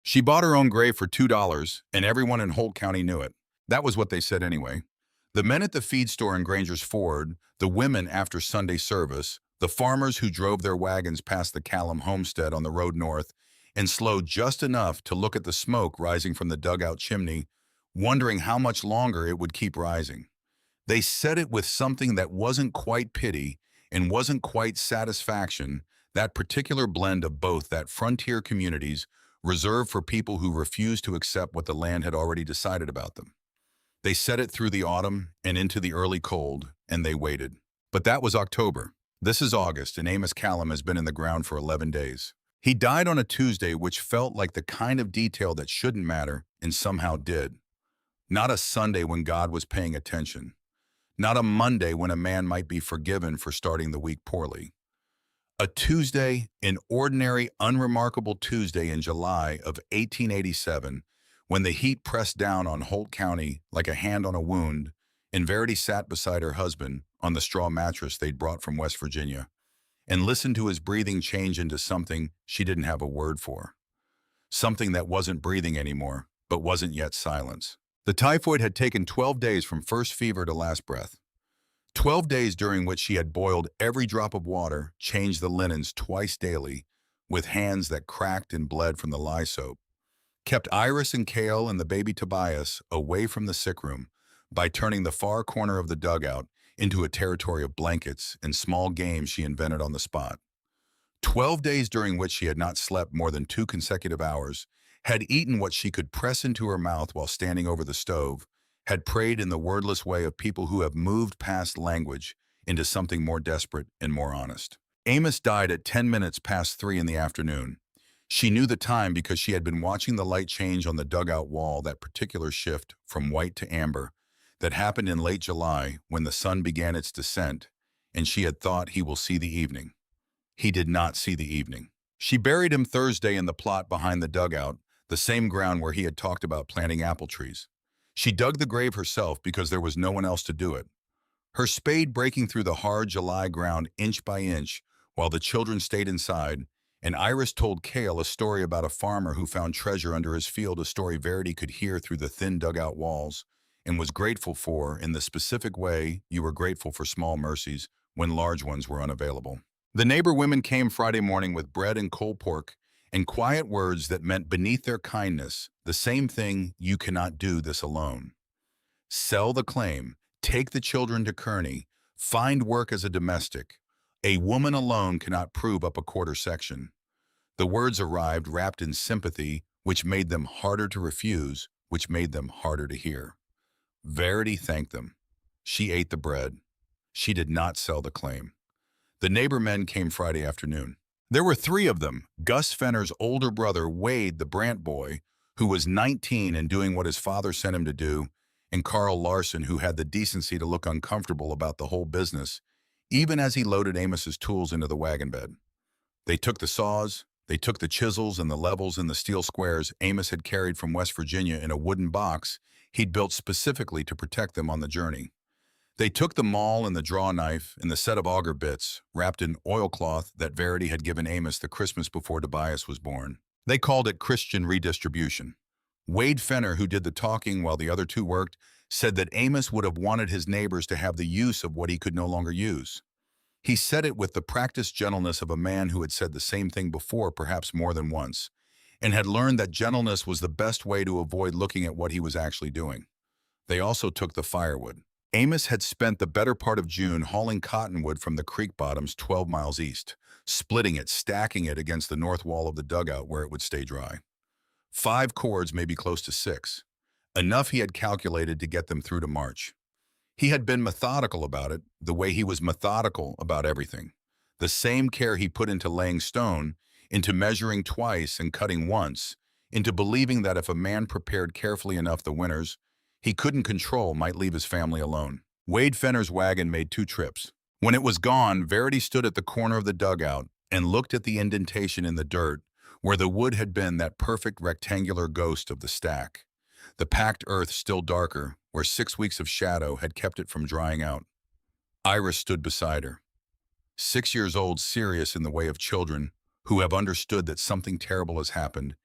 She bought her own grave for $2, and everyone in Holt County knew it. That was what they said anyway. The men at the feed store in Granger's Ford, the women after Sunday service, the farmers who drove their wagons past the Callum homestead on the road north and slowed just enough to look at the smoke rising from the dugout chimney, wondering how much longer it would keep rising. They said it with something that wasn't quite pity and wasn't quite satisfaction, that particular blend of both that frontier communities reserved for people who refused to accept what the land had already decided about them. They said it through the autumn and into the early cold, and they waited. But that was October. This is August, and Amos Callum has been in the ground for 11 days. He died on a Tuesday, which felt like the kind of detail that shouldn't matter and somehow did. Not a Sunday when God was paying attention. Not a Monday when a man might be forgiven for starting the week poorly. A Tuesday, an ordinary, unremarkable Tuesday in July of 1887, when the heat pressed down on Holt County like a hand on a wound, and Verity sat beside her husband on the straw mattress they'd brought from West Virginia, and listened to his breathing change into something she didn't have a word for. Something that wasn't breathing anymore, but wasn't yet silence. The typhoid had taken 12 days from first fever to last breath. 12 days during which she had boiled every drop of water, changed the linens twice daily, with hands that cracked and bled from the lye soap, kept Iris and Cale and the baby Tobias away from the sick room by turning the far corner of the dugout into a territory of blankets and small games she invented on the spot. 12 days during which she had not slept more than 2 consecutive hours, had eaten what she could press into her mouth while standing over the stove, had prayed in the wordless way of people who have moved past language into something more desperate and more honest. Amos died at 10 minutes past 3 in the afternoon. She knew the time because she had been watching the light change on the dugout wall, that particular shift from white to amber that happened in late July when the sun began its descent, and she had thought he will see the evening. He did not see the evening. She buried him Thursday in the plot behind the dugout, the same ground where he had talked about planting apple trees. She dug the grave herself because there was no one else to do it. Her spade breaking through the hard July ground inch by inch while the children stayed inside, and Iris told Cale a story about a farmer who found treasure under his field, a story Verity could hear through the thin dugout walls and was grateful for in the specific way you were grateful for small mercies when large ones were unavailable. The neighbor women came Friday morning with bread and cold pork and quiet words that meant beneath their kindness the same thing: you cannot do this alone. Sell the claim, take the children to Kearney, find work as a domestic. A woman alone cannot prove up a quarter section. The words arrived wrapped in sympathy, which made them harder to refuse, which made them harder to hear. Verity thanked them. She ate the bread. She did not sell the claim. The neighbor men came Friday afternoon. There were 3 of them: Gus Fenner's older brother, Wade, the Brant boy, who was 19 and doing what his father sent him to do, and Carl Larson, who had the decency to look uncomfortable about the whole business, even as he loaded Amos's tools into the wagon bed. They took the saws, they took the chisels and the levels and the steel squares Amos had carried from West Virginia in a wooden box he'd built specifically to protect them on the journey. They took the maul and the draw knife and the set of auger bits, wrapped in oilcloth that Verity had given Amos the Christmas before Tobias was born. They called it Christian redistribution. Wade Fenner, who did the talking while the other 2 worked, said that Amos would have wanted his neighbors to have the use of what he could no longer use. He said it with the practiced gentleness of a man who had said the same thing before, perhaps more than once, and had learned that gentleness was the best way to avoid looking at what he was actually doing. They also took the firewood. Amos had spent the better part of June hauling cottonwood from the creek bottoms 12 miles east, splitting it, stacking it against the north wall of the dugout where it would stay dry. 5 cords, maybe close to 6. Enough, he had calculated, to get them through to March. He had been methodical about it, the way he was methodical about everything. The same care he put into laying stone, into measuring twice and cutting once, into believing that if a man prepared carefully enough, the winters he couldn't control might leave his family alone. Wade Fenner's wagon made 2 trips. When it was gone, Verity stood at the corner of the dugout and looked at the indentation in the dirt where the wood had been, that perfect rectangular ghost of the stack. The packed earth still darker, where 6 weeks of shadow had kept it from drying out. Iris stood beside her. 6 years old, serious in the way of children who have understood that something terrible has happened,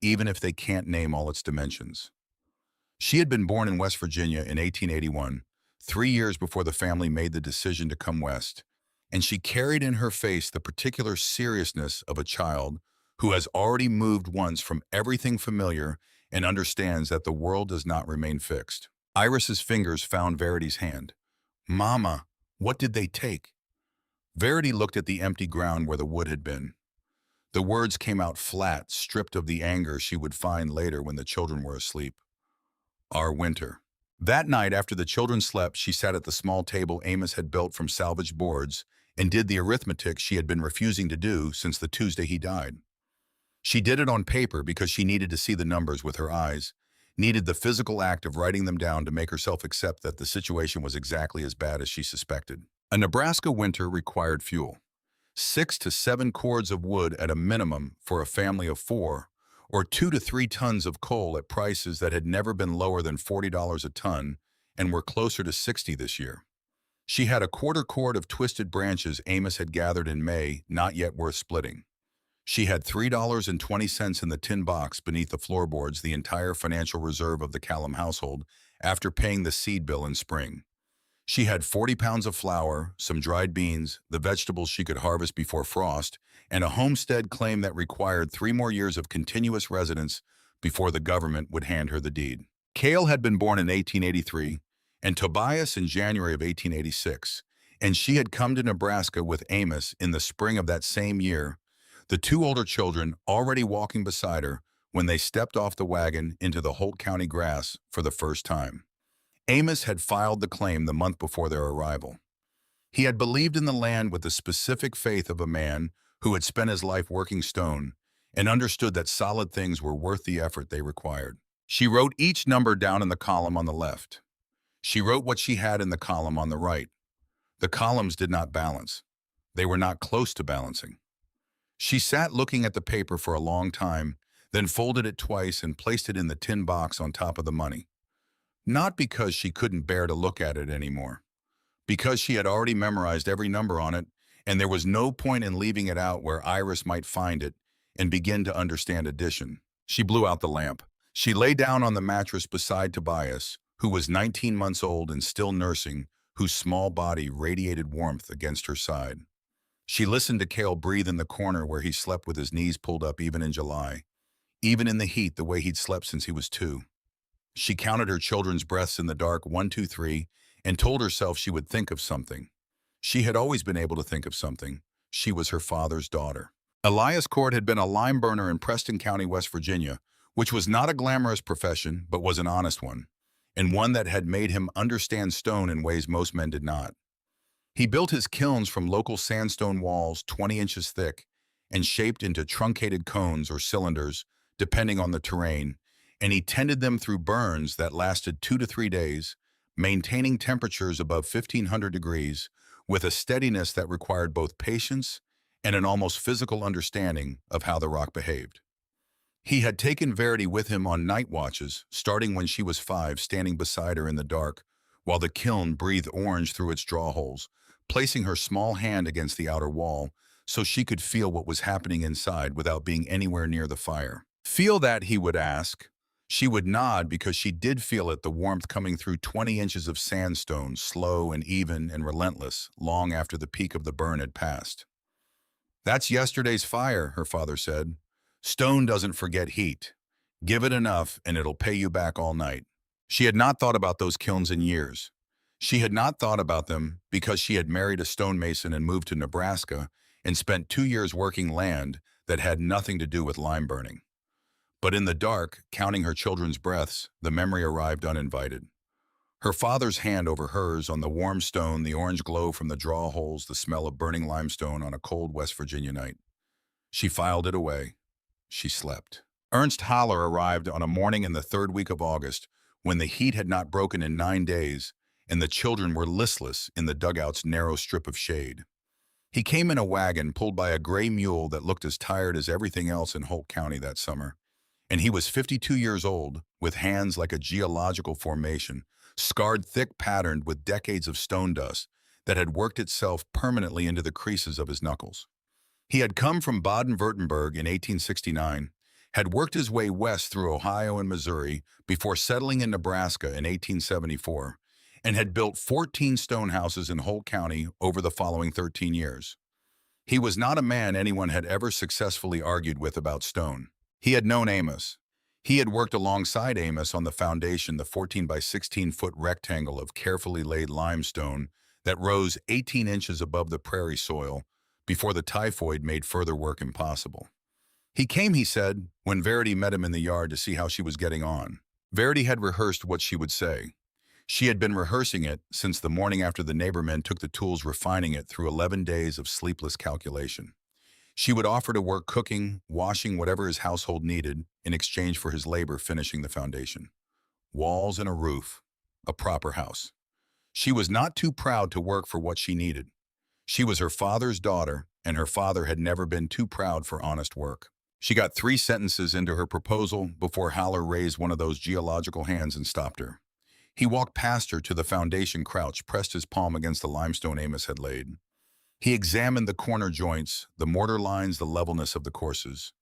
even if they can't name all its dimensions. She had been born in West Virginia in 1881, 3 years before the family made the decision to come west, and she carried in her face the particular seriousness of a child who has already moved once from everything familiar and understands that the world does not remain fixed. Iris's fingers found Verity's hand. "Mama, what did they take?" Verity looked at the empty ground where the wood had been. The words came out flat, stripped of the anger she would find later when the children were asleep. "Our winter." That night, after the children slept, she sat at the small table Amos had built from salvaged boards and did the arithmetic she had been refusing to do since the Tuesday he died. She did it on paper because she needed to see the numbers with her eyes, needed the physical act of writing them down to make herself accept that the situation was exactly as bad as she suspected. A Nebraska winter required fuel. 6 to 7 cords of wood at a minimum for a family of 4, or 2 to 3 tons of coal at prices that had never been lower than $40 a ton and were closer to $60 this year. She had a quarter cord of twisted branches Amos had gathered in May, not yet worth splitting. She had $3.20 in the tin box beneath the floorboards, the entire financial reserve of the Callum household, after paying the seed bill in spring. She had 40 pounds of flour, some dried beans, the vegetables she could harvest before frost, and a homestead claim that required 3 more years of continuous residence before the government would hand her the deed. Cale had been born in 1883, and Tobias in January of 1886, and she had come to Nebraska with Amos in the spring of that same year, the 2 older children already walking beside her when they stepped off the wagon into the Holt County grass for the first time. Amos had filed the claim the month before their arrival. He had believed in the land with the specific faith of a man who had spent his life working stone and understood that solid things were worth the effort they required. She wrote each number down in the column on the left. She wrote what she had in the column on the right. The columns did not balance. They were not close to balancing. She sat looking at the paper for a long time, then folded it twice and placed it in the tin box on top of the money. Not because she couldn't bear to look at it anymore, because she had already memorized every number on it, and there was no point in leaving it out where Iris might find it and begin to understand addition. She blew out the lamp. She lay down on the mattress beside Tobias, who was 19 months old and still nursing, whose small body radiated warmth against her side. She listened to Cale breathe in the corner where he slept with his knees pulled up even in July, even in the heat the way he'd slept since he was 2. She counted her children's breaths in the dark, 1, 2, 3, and told herself she would think of something. She had always been able to think of something. She was her father's daughter. Elias Cord had been a lime burner in Preston County, West Virginia, which was not a glamorous profession, but was an honest one, and one that had made him understand stone in ways most men did not. He built his kilns from local sandstone walls 20 inches thick and shaped into truncated cones or cylinders, depending on the terrain, and he tended them through burns that lasted 2 to 3 days, maintaining temperatures above 1,500 degrees with a steadiness that required both patience and an almost physical understanding of how the rock behaved. He had taken Verity with him on night watches, starting when she was 5, standing beside her in the dark, while the kiln breathed orange through its draw holes, placing her small hand against the outer wall so she could feel what was happening inside without being anywhere near the fire. "Feel that?" he would ask. She would nod because she did feel it, the warmth coming through 20 inches of sandstone, slow and even and relentless, long after the peak of the burn had passed. "That's yesterday's fire," her father said. "Stone doesn't forget heat. Give it enough and it'll pay you back all night." She had not thought about those kilns in years. She had not thought about them because she had married a stonemason and moved to Nebraska and spent 2 years working land that had nothing to do with lime burning. But in the dark, counting her children's breaths, the memory arrived uninvited. Her father's hand over hers on the warm stone, the orange glow from the draw holes, the smell of burning limestone on a cold West Virginia night. She filed it away. She slept. Ernst Haller arrived on a morning in the 3rd week of August when the heat had not broken in 9 days and the children were listless in the dugout's narrow strip of shade. He came in a wagon pulled by a gray mule that looked as tired as everything else in Holt County that summer. And he was 52 years old, with hands like a geological formation, scarred thick patterned with decades of stone dust that had worked itself permanently into the creases of his knuckles. He had come from Baden-Württemberg in 1869, had worked his way west through Ohio and Missouri before settling in Nebraska in 1874, and had built 14 stone houses in Holt County over the following 13 years. He was not a man anyone had ever successfully argued with about stone. He had known Amos. He had worked alongside Amos on the foundation, the 14 by 16-foot rectangle of carefully laid limestone that rose 18 inches above the prairie soil before the typhoid made further work impossible. He came, he said, when Verity met him in the yard to see how she was getting on. Verity had rehearsed what she would say. She had been rehearsing it since the morning after the neighbormen took the tools, refining it through 11 days of sleepless calculation. She would offer to work cooking, washing, whatever his household needed in exchange for his labor finishing the foundation. Walls and a roof, a proper house. She was not too proud to work for what she needed. She was her father's daughter, and her father had never been too proud for honest work. She got 3 sentences into her proposal before Haller raised one of those geological hands and stopped her. He walked past her to the foundation crouch, pressed his palm against the limestone Amos had laid. He examined the corner joints, the mortar lines, the levelness of the courses.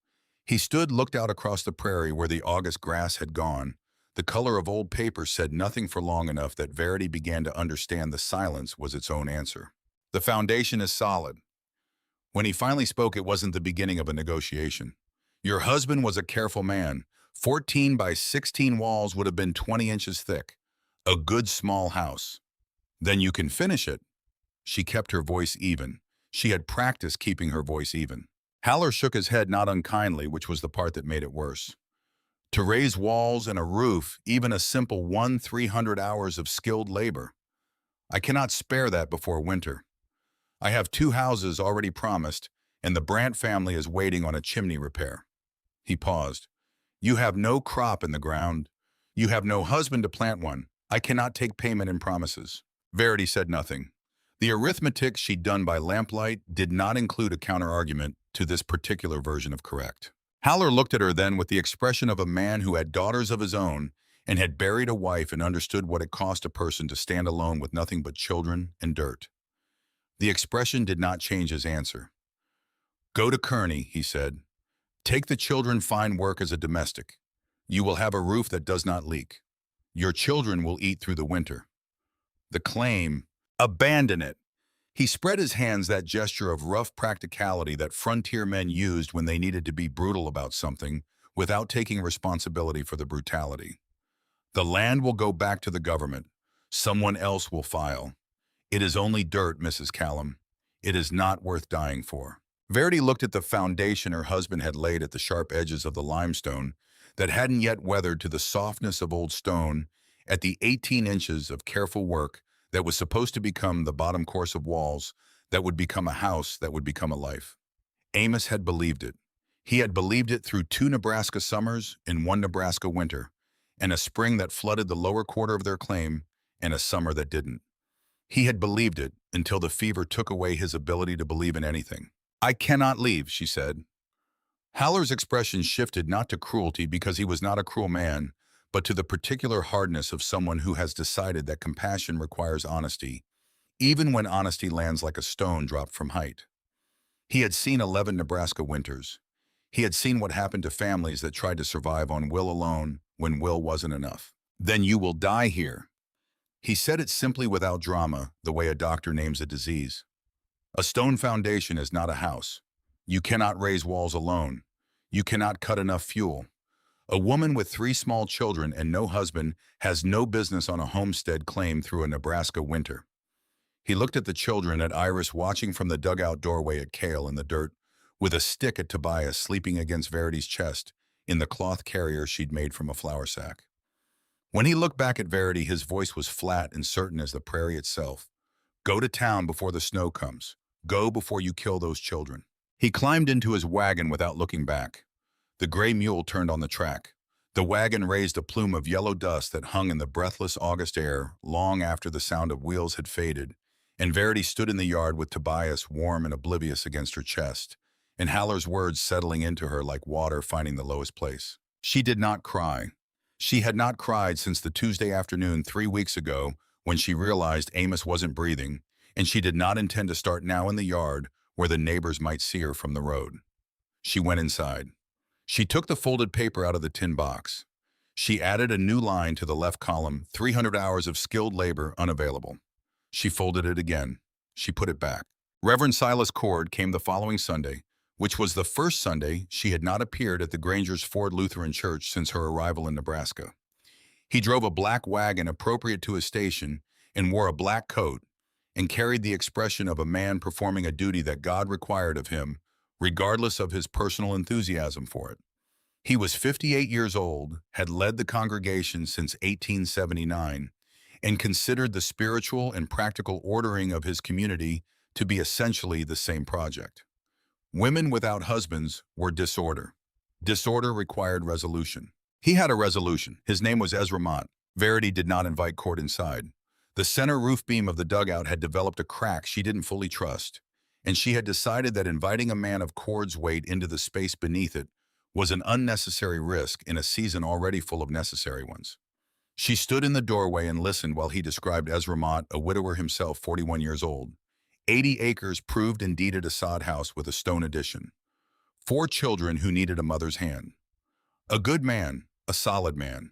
He stood, looked out across the prairie where the August grass had gone. The color of old paper said nothing for long enough that Verity began to understand the silence was its own answer. The foundation is solid. When he finally spoke, it wasn't the beginning of a negotiation. Your husband was a careful man. 14 by 16 walls would have been 20 inches thick. A good small house. Then you can finish it. She kept her voice even. She had practiced keeping her voice even. Haller shook his head, not unkindly, which was the part that made it worse. To raise walls and a roof, even a simple 300 hours of skilled labor. I cannot spare that before winter. I have 2 houses already promised, and the Brandt family is waiting on a chimney repair. He paused. You have no crop in the ground. You have no husband to plant one. I cannot take payment in promises. Verity said nothing. The arithmetic she'd done by lamplight did not include a counter-argument to this particular version of correct. Haller looked at her then with the expression of a man who had daughters of his own and had buried a wife and understood what it cost a person to stand alone with nothing but children and dirt. The expression did not change his answer. Go to Kearney, he said. Take the children, find work as a domestic. You will have a roof that does not leak. Your children will eat through the winter. The claim, abandon it. He spread his hands, that gesture of rough practicality that frontier men used when they needed to be brutal about something without taking responsibility for the brutality. The land will go back to the government. Someone else will file. It is only dirt, Mrs. Callum. It is not worth dying for. Verity looked at the foundation her husband had laid at the sharp edges of the limestone that hadn't yet weathered to the softness of old stone, at the 18 inches of careful work that was supposed to become the bottom course of walls, that would become a house, that would become a life. Amos had believed it. He had believed it through 2 Nebraska summers and 1 Nebraska winter, and a spring that flooded the lower quarter of their claim, and a summer that didn't. He had believed it until the fever took away his ability to believe in anything. I cannot leave, she said. Haller's expression shifted, not to cruelty because he was not a cruel man, but to the particular hardness of someone who has decided that compassion requires honesty, even when honesty lands like a stone dropped from height. He had seen 11 Nebraska winters. He had seen what happened to families that tried to survive on will alone when will wasn't enough. Then you will die here. He said it simply, without drama, the way a doctor names a disease. A stone foundation is not a house. You cannot raise walls alone. You cannot cut enough fuel. A woman with 3 small children and no husband has no business on a homestead claim through a Nebraska winter. He looked at the children, at Iris watching from the dugout doorway, at Cale in the dirt, with a stick, at Tobias sleeping against Verity's chest in the cloth carrier she'd made from a flour sack. When he looked back at Verity, his voice was flat and certain as the prairie itself. Go to town before the snow comes. Go before you kill those children. He climbed into his wagon without looking back. The gray mule turned on the track. The wagon raised a plume of yellow dust that hung in the breathless August air long after the sound of wheels had faded, and Verity stood in the yard with Tobias warm and oblivious against her chest, and Haller's words settling into her like water finding the lowest place. She did not cry. She had not cried since the Tuesday afternoon 3 weeks ago when she realized Amos wasn't breathing, and she did not intend to start now in the yard where the neighbors might see her from the road. She went inside. She took the folded paper out of the tin box. She added a new line to the left column, 300 hours of skilled labor unavailable. She folded it again. She put it back. Reverend Silas Cord came the following Sunday, which was the first Sunday she had not appeared at the Granger's Ford Lutheran Church since her arrival in Nebraska. He drove a black wagon appropriate to his station and wore a black coat and carried the expression of a man performing a duty that God required of him, regardless of his personal enthusiasm for it. He was 58 years old, had led the congregation since 1879, and considered the spiritual and practical ordering of his community to be essentially the same project. Women without husbands were disorder. Disorder required resolution. He had a resolution. His name was Ezra Mott. Verity did not invite Cord inside. The center roof beam of the dugout had developed a crack she didn't fully trust, and she had decided that inviting a man of Cord's weight into the space beneath it was an unnecessary risk in a season already full of necessary ones. She stood in the doorway and listened while he described Ezra Mott, a widower himself, 41 years old. 80 acres proved and deeded a sod house with a stone addition. 4 children who needed a mother's hand. A good man, a solid man.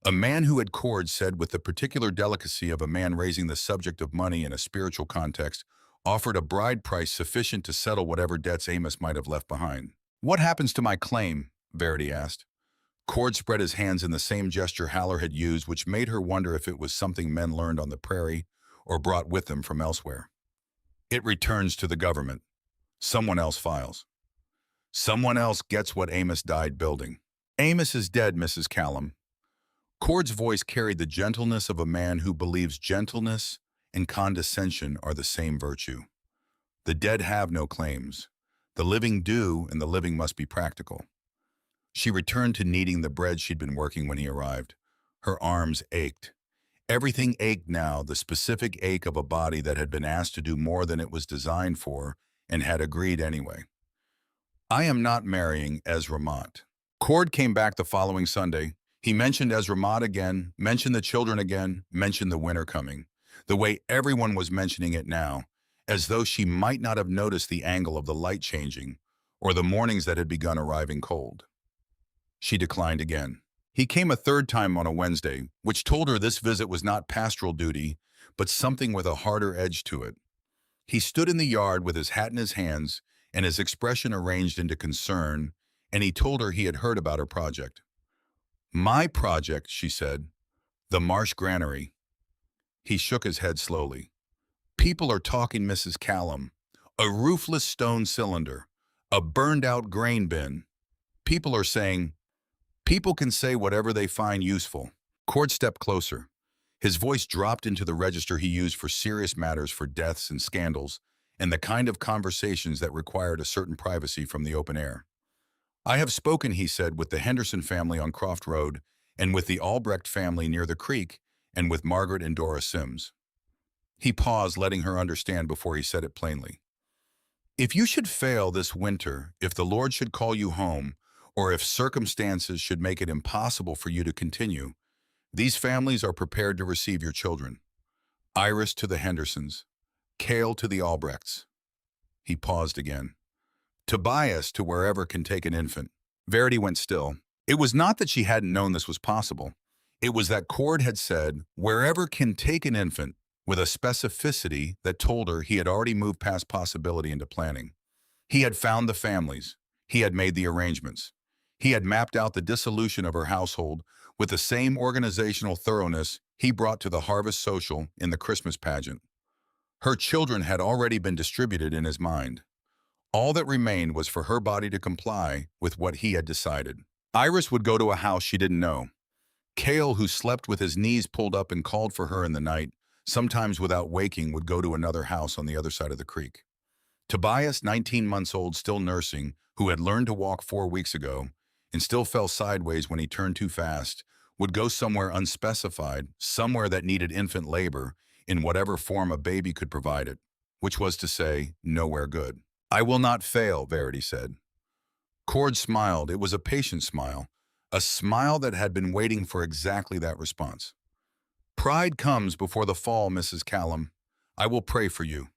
A man who had Cord said with the particular delicacy of a man raising the subject of money in a spiritual context, offered a bride price sufficient to settle whatever debts Amos might have left behind. "What happens to my claim?" Verity asked. Cord spread his hands in the same gesture Haller had used, which made her wonder if it was something men learned on the prairie or brought with them from elsewhere. "It returns to the government. Someone else files. Someone else gets what Amos died building." "Amos is dead, Mrs. Callum." Cord's voice carried the gentleness of a man who believes gentleness and condescension are the same virtue. "The dead have no claims. The living do, and the living must be practical." She returned to kneading the bread she'd been working when he arrived. Her arms ached. Everything ached now, the specific ache of a body that had been asked to do more than it was designed for and had agreed anyway. "I am not marrying Ezra Mott." Cord came back the following Sunday. He mentioned Ezra Mott again, mentioned the children again, mentioned the winter coming, the way everyone was mentioning it now, as though she might not have noticed the angle of the light changing or the mornings that had begun arriving cold. She declined again. He came a third time on a Wednesday, which told her this visit was not pastoral duty, but something with a harder edge to it. He stood in the yard with his hat in his hands and his expression arranged into concern, and he told her he had heard about her project. "My project," she said. "The Marsh Granary." He shook his head slowly. "People are talking, Mrs. Callum. A roofless stone cylinder. A burned-out grain bin. People are saying, people can say whatever they find useful." Cord stepped closer. His voice dropped into the register he used for serious matters, for deaths and scandals, and the kind of conversations that required a certain privacy from the open air. "I have spoken," he said, "with the Henderson family on Croft Road, and with the Albrecht family near the creek, and with Margaret and Dora Sims." He paused, letting her understand before he said it plainly. "If you should fail this winter, if the Lord should call you home, or if circumstances should make it impossible for you to continue, these families are prepared to receive your children. Iris to the Hendersons, Cale to the Albrechts." He paused again. "Tobias to wherever can take an infant." Verity went still. It was not that she hadn't known this was possible. It was that Cord had said, "wherever can take an infant," with a specificity that told her he had already moved past possibility into planning. He had found the families. He had made the arrangements. He had mapped out the dissolution of her household with the same organizational thoroughness he brought to the harvest social in the Christmas pageant. Her children had already been distributed in his mind. All that remained was for her body to comply with what he had decided. Iris would go to a house she didn't know. Cale, who slept with his knees pulled up and called for her in the night, sometimes without waking, would go to another house on the other side of the creek. Tobias, 19 months old, still nursing, who had learned to walk 4 weeks ago, and still fell sideways when he turned too fast, would go somewhere unspecified, somewhere that needed infant labor, in whatever form a baby could provide it, which was to say, nowhere good. "I will not fail," Verity said. Cord smiled. It was a patient smile, a smile that had been waiting for exactly that response. "Pride comes before the fall, Mrs. Callum. I will pray for you.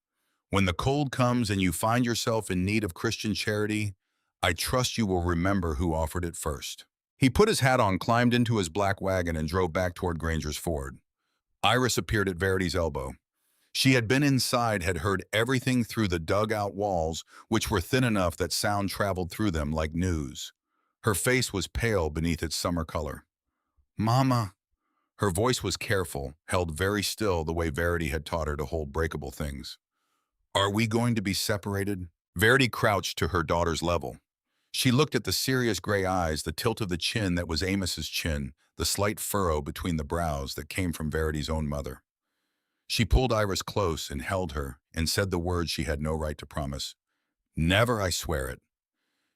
When the cold comes and you find yourself in need of Christian charity, I trust you will remember who offered it first. He put his hat on, climbed into his black wagon, and drove back toward Granger's Ford. Iris appeared at Verity's elbow. She had been inside, had heard everything through the dugout walls, which were thin enough that sound traveled through them like news. Her face was pale beneath its summer color. Mama. Her voice was careful, held very still the way Verity had taught her to hold breakable things. Are we going to be separated? Verity crouched to her daughter's level. She looked at the serious gray eyes, the tilt of the chin that was Amos's chin, the slight furrow between the brows that came from Verity's own mother. She pulled Iris close and held her and said the words she had no right to promise. Never, I swear it.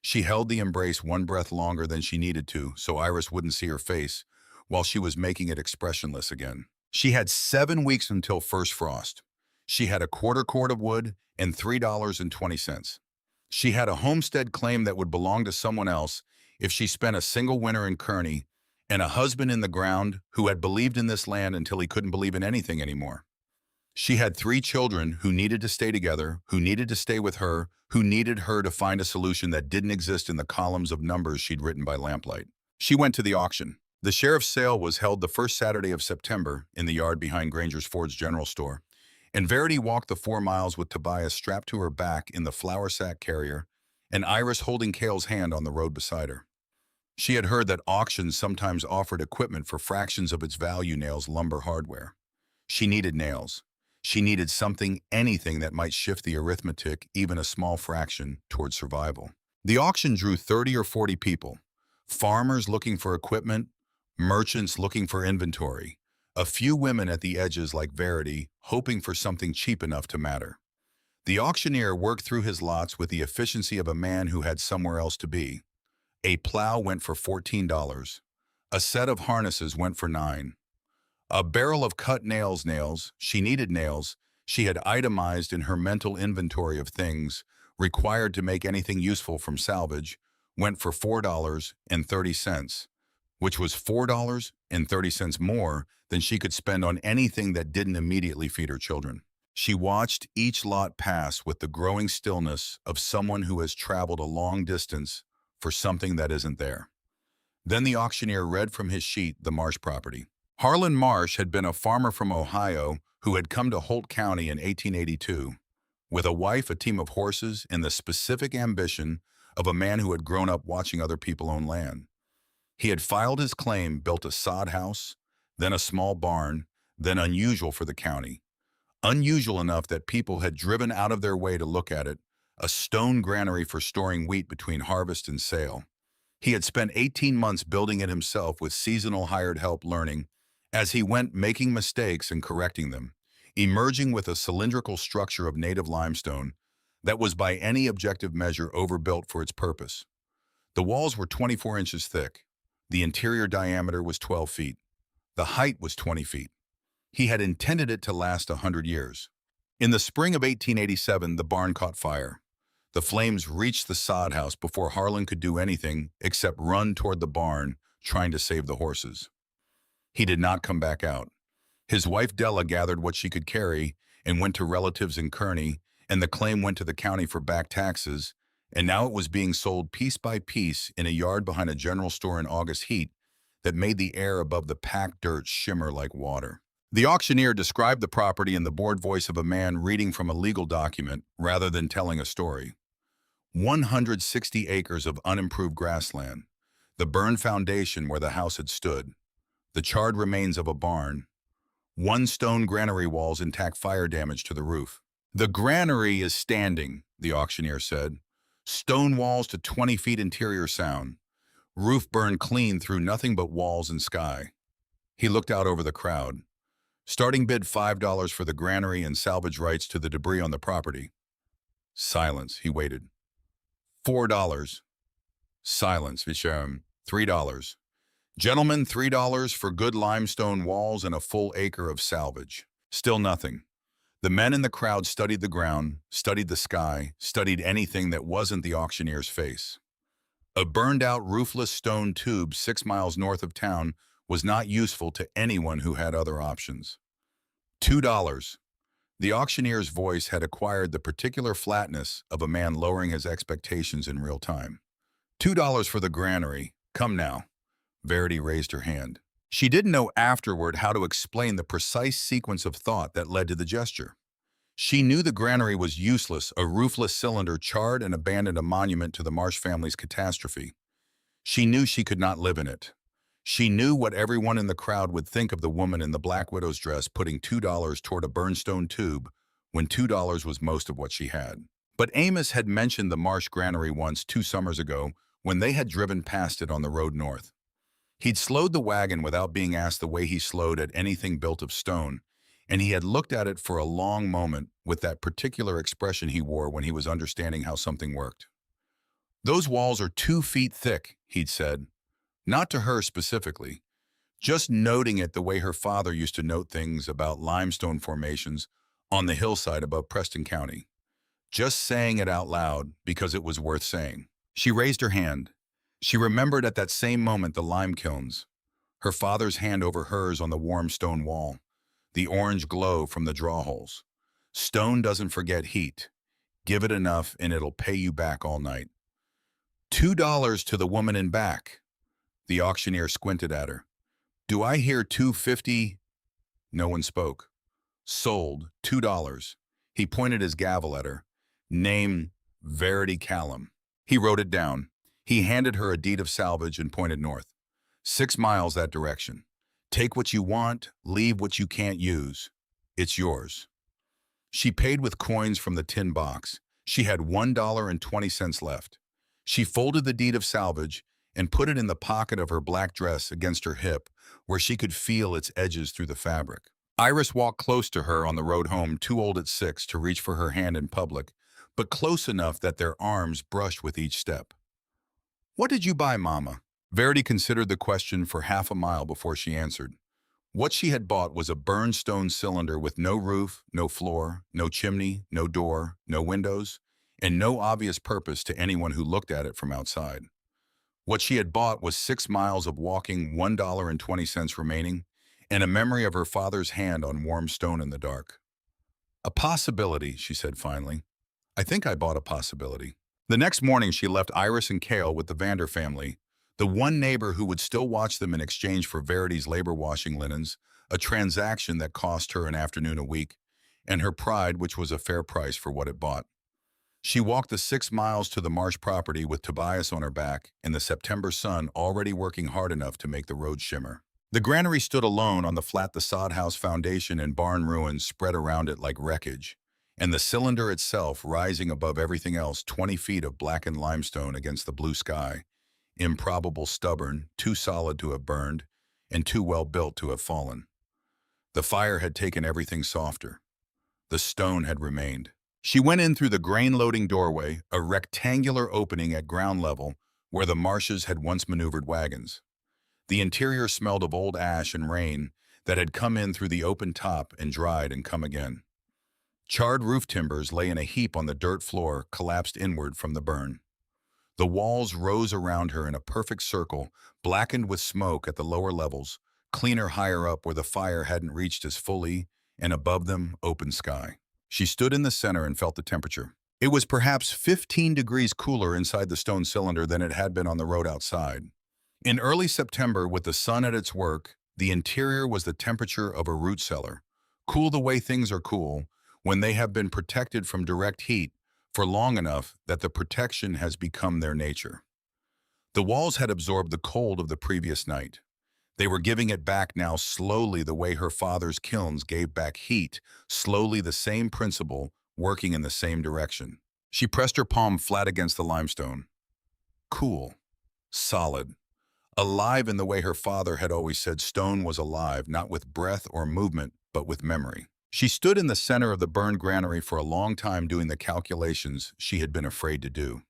She held the embrace one breath longer than she needed to, so Iris wouldn't see her face, while she was making it expressionless again. She had 7 weeks until first frost. She had a quarter cord of wood and $3.20. She had a homestead claim that would belong to someone else if she spent a single winter in Kearney, and a husband in the ground who had believed in this land until he couldn't believe in anything anymore. She had 3 children who needed to stay together, who needed to stay with her, who needed her to find a solution that didn't exist in the columns of numbers she'd written by lamplight. She went to the auction. The sheriff's sale was held the first Saturday of September in the yard behind Granger's Ford's general store, and Verity walked the 4 miles with Tobias strapped to her back in the flour sack carrier and Iris holding Cale's hand on the road beside her. She had heard that auctions sometimes offered equipment for fractions of its value, nails, lumber, hardware. She needed nails. She needed something, anything that might shift the arithmetic, even a small fraction, towards survival. The auction drew 30 or 40 people. Farmers looking for equipment, merchants looking for inventory, a few women at the edges like Verity, hoping for something cheap enough to matter. The auctioneer worked through his lots with the efficiency of a man who had somewhere else to be. A plow went for $14. A set of harnesses went for $9. A barrel of cut nails, she needed nails, she had itemized in her mental inventory of things required to make anything useful from salvage, went for $4.30, which was $4.30 more than she could spend on anything that didn't immediately feed her children. She watched each lot pass with the growing stillness of someone who has traveled a long distance for something that isn't there. Then the auctioneer read from his sheet the Marsh property. Harlan Marsh had been a farmer from Ohio who had come to Holt County in 1882, with a wife, a team of horses, and the specific ambition of a man who had grown up watching other people own land. He had filed his claim, built a sod house, then a small barn, then unusual for the county. Unusual enough that people had driven out of their way to look at it, a stone granary for storing wheat between harvest and sale. He had spent 18 months building it himself with seasonal hired help, learning as he went, making mistakes and correcting them, emerging with a cylindrical structure of native limestone that was by any objective measure overbuilt for its purpose. The walls were 24 inches thick. The interior diameter was 12 feet. The height was 20 feet. He had intended it to last 100 years. In the spring of 1887, the barn caught fire. The flames reached the sod house before Harlan could do anything except run toward the barn, trying to save the horses. He did not come back out. His wife Della gathered what she could carry and went to relatives in Kearney, and the claim went to the county for back taxes, and now it was being sold piece by piece in a yard behind a general store in August heat that made the air above the packed dirt shimmer like water. The auctioneer described the property in the bored voice of a man reading from a legal document rather than telling a story. 160 acres of unimproved grassland, the burned foundation where the house had stood, the charred remains of a barn, 1 stone granary walls intact, fire damage to the roof. The granary is standing, the auctioneer said. Stone walls to 20 feet interior sound. Roof burned clean through nothing but walls and sky. He looked out over the crowd. Starting bid $5 for the granary and salvage rights to the debris on the property. Silence, he waited. $4. Silence, Vishem. $3. Gentlemen, $3 for good limestone walls and a full acre of salvage. Still nothing. The men in the crowd studied the ground, studied the sky, studied anything that wasn't the auctioneer's face. A burned-out roofless stone tube 6 miles north of town was not useful to anyone who had other options. $2. The auctioneer's voice had acquired the particular flatness of a man lowering his expectations in real time. $2 for the granary. Come now. Verity raised her hand. She didn't know afterward how to explain the precise sequence of thought that led to the gesture. She knew the granary was useless, a roofless cylinder charred and abandoned, a monument to the Marsh family's catastrophe. She knew she could not live in it. She knew what everyone in the crowd would think of the woman in the black widow's dress putting $2 toward a burnstone tube when $2 was most of what she had. But Amos had mentioned the Marsh granary once 2 summers ago when they had driven past it on the road north. He'd slowed the wagon without being asked the way he slowed at anything built of stone, and he had looked at it for a long moment with that particular expression he wore when he was understanding how something worked. "Those walls are 2 feet thick," he'd said. Not to her specifically, just noting it the way her father used to note things about limestone formations on the hillside above Preston County. Just saying it out loud because it was worth saying. She raised her hand. She remembered at that same moment the lime kilns, her father's hand over hers on the warm stone wall, the orange glow from the draw holes. Stone doesn't forget heat. Give it enough and it'll pay you back all night. $2 to the woman in back. The auctioneer squinted at her. "Do I hear 250?" No one spoke. "Sold, $2. He pointed his gavel at her. "Name, Verity Callum." He wrote it down. He handed her a deed of salvage and pointed north. 6 miles that direction. Take what you want, leave what you can't use. It's yours. She paid with coins from the tin box. She had $1.20 left. She folded the deed of salvage and put it in the pocket of her black dress against her hip, where she could feel its edges through the fabric. Iris walked close to her on the road home, too old at 6 to reach for her hand in public, but close enough that their arms brushed with each step. "What did you buy, Mama?" Verity considered the question for half a mile before she answered. What she had bought was a burned stone cylinder with no roof, no floor, no chimney, no door, no windows, and no obvious purpose to anyone who looked at it from outside. What she had bought was 6 miles of walking, $1.20 remaining, and a memory of her father's hand on warm stone in the dark. "A possibility," she said finally. "I think I bought a possibility." The next morning she left Iris and Cale with the Vander family, the one neighbor who would still watch them in exchange for Verity's labor washing linens, a transaction that cost her an afternoon a week, and her pride, which was a fair price for what it bought. She walked the 6 miles to the Marsh property with Tobias on her back and the September sun already working hard enough to make the road shimmer. The granary stood alone on the flat, the sod house foundation and barn ruins spread around it like wreckage, and the cylinder itself rising above everything else, 20 feet of blackened limestone against the blue sky, improbable, stubborn, too solid to have burned, and too well built to have fallen. The fire had taken everything softer. The stone had remained. She went in through the grain-loading doorway, a rectangular opening at ground level where the Marshes had once maneuvered wagons. The interior smelled of old ash and rain that had come in through the open top and dried and come again. Charred roof timbers lay in a heap on the dirt floor, collapsed inward from the burn. The walls rose around her in a perfect circle, blackened with smoke at the lower levels, cleaner higher up where the fire hadn't reached as fully, and above them, open sky. She stood in the center and felt the temperature. It was perhaps 15 degrees cooler inside the stone cylinder than it had been on the road outside. In early September, with the sun at its work, the interior was the temperature of a root cellar, cool the way things are cool when they have been protected from direct heat for long enough that the protection has become their nature. The walls had absorbed the cold of the previous night. They were giving it back now slowly, the way her father's kilns gave back heat, slowly, the same principle working in the same direction. She pressed her palm flat against the limestone. Cool, solid, alive in the way her father had always said stone was alive, not with breath or movement, but with memory. She stood in the center of the burned granary for a long time doing the calculations she had been afraid to do.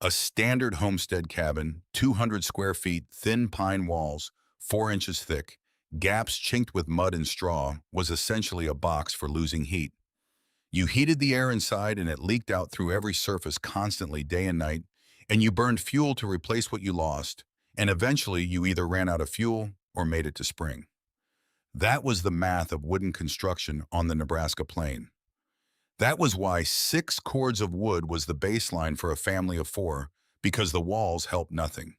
A standard homestead cabin, 200 square feet, thin pine walls, 4 inches thick, gaps chinked with mud and straw, was essentially a box for losing heat. You heated the air inside and it leaked out through every surface constantly, day and night, and you burned fuel to replace what you lost, and eventually you either ran out of fuel or made it to spring. That was the math of wooden construction on the Nebraska plain. That was why 6 cords of wood was the baseline for a family of 4, Because the walls helped nothing.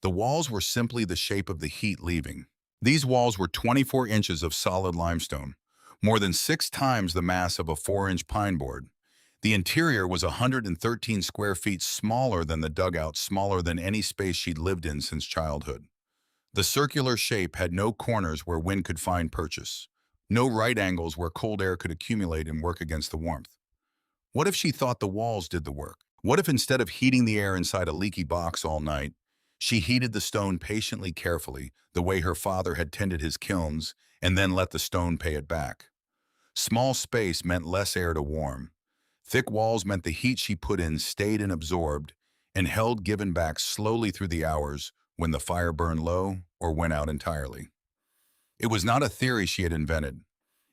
The walls were simply the shape of the heat leaving. These walls were 24 inches of solid limestone, more than 6 times the mass of a 4-inch pine board. The interior was 113 square feet smaller than the dugout, smaller than any space she'd lived in since childhood. The circular shape had no corners where wind could find purchase, no right angles where cold air could accumulate and work against the warmth. What if she thought the walls did the work? What if instead of heating the air inside a leaky box all night, she heated the stone patiently, carefully, the way her father had tended his kilns, and then let the stone pay it back? Small space meant less air to warm. Thick walls meant the heat she put in stayed and absorbed and held, given back slowly through the hours when the fire burned low or went out entirely. It was not a theory she had invented.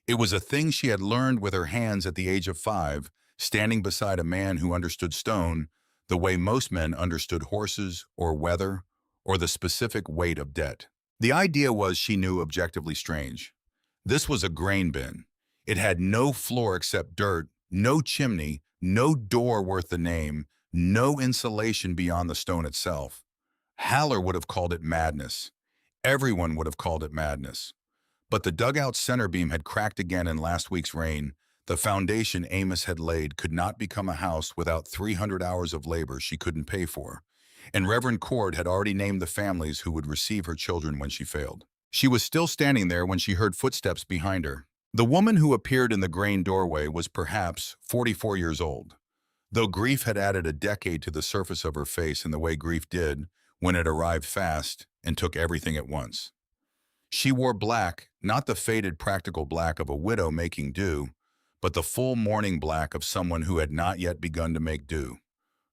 It was a thing she had learned with her hands at the age of 5, standing beside a man who understood stone the way most men understood horses or weather or the specific weight of debt. The idea was, she knew, objectively strange. This was a grain bin. It had no floor except dirt, no chimney, no door worth the name, no insulation beyond the stone itself. Haller would have called it madness. Everyone would have called it madness. But the dugout's center beam had cracked again in last week's rain. The foundation Amos had laid could not become a house without 300 hours of labor she couldn't pay for. And Reverend Cord had already named the families who would receive her children when she failed. She was still standing there when she heard footsteps behind her. The woman who appeared in the grain doorway was perhaps 44 years old. Though grief had added a decade to the surface of her face in the way grief did when it arrived fast and took everything at once. She wore black, not the faded practical black of a widow making do, but the full mourning black of someone who had not yet begun to make do.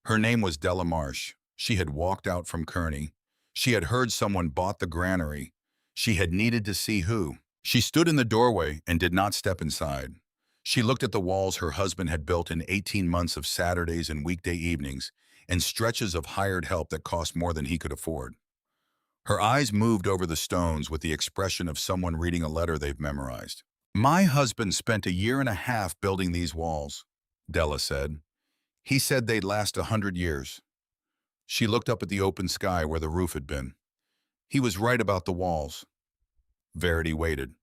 Her name was Della Marsh. She had walked out from Kearney. She had heard someone bought the granary. She had needed to see who. She stood in the doorway and did not step inside. She looked at the walls her husband had built in 18 months of Saturdays and weekday evenings and stretches of hired help that cost more than he could afford. Her eyes moved over the stones with the expression of someone reading a letter they've memorized. "My husband spent 1.5 years building these walls," Della said. "He said they'd last 100 years. She looked up at the open sky where the roof had been. "He was right about the walls." Verity waited.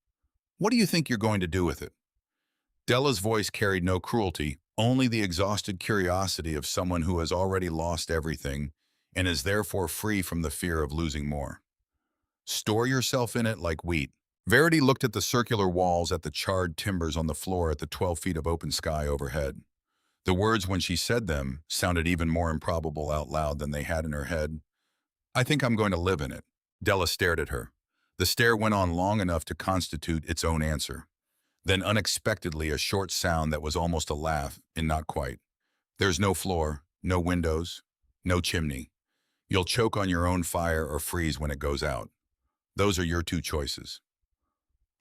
"What do you think you're going to do with it?" Della's voice carried no cruelty, only the exhausted curiosity of someone who has already lost everything and is therefore free from the fear of losing more. "Store yourself in it like wheat." Verity looked at the circular walls, at the charred timbers on the floor, at the 12 feet of open sky overhead. The words, when she said them, sounded even more improbable out loud than they had in her head. "I think I'm going to live in it." Della stared at her. The stare went on long enough to constitute its own answer. Then unexpectedly a short sound that was almost a laugh, and not quite. "There's no floor, no windows, no chimney. You'll choke on your own fire or freeze when it goes out. Those are your 2 choices."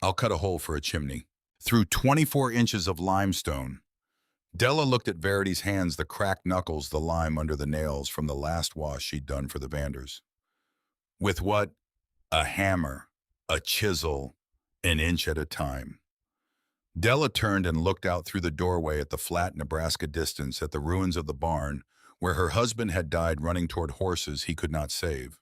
"I'll cut a hole for a chimney." Through 24 inches of limestone. Della looked at Verity's hands, the cracked knuckles, the lime under the nails from the last wash she'd done for the Vanders. "With what?" "A hammer, a chisel, an inch at a time." Della turned and looked out through the doorway at the flat Nebraska distance, at the ruins of the barn where her husband had died running toward horses he could not save.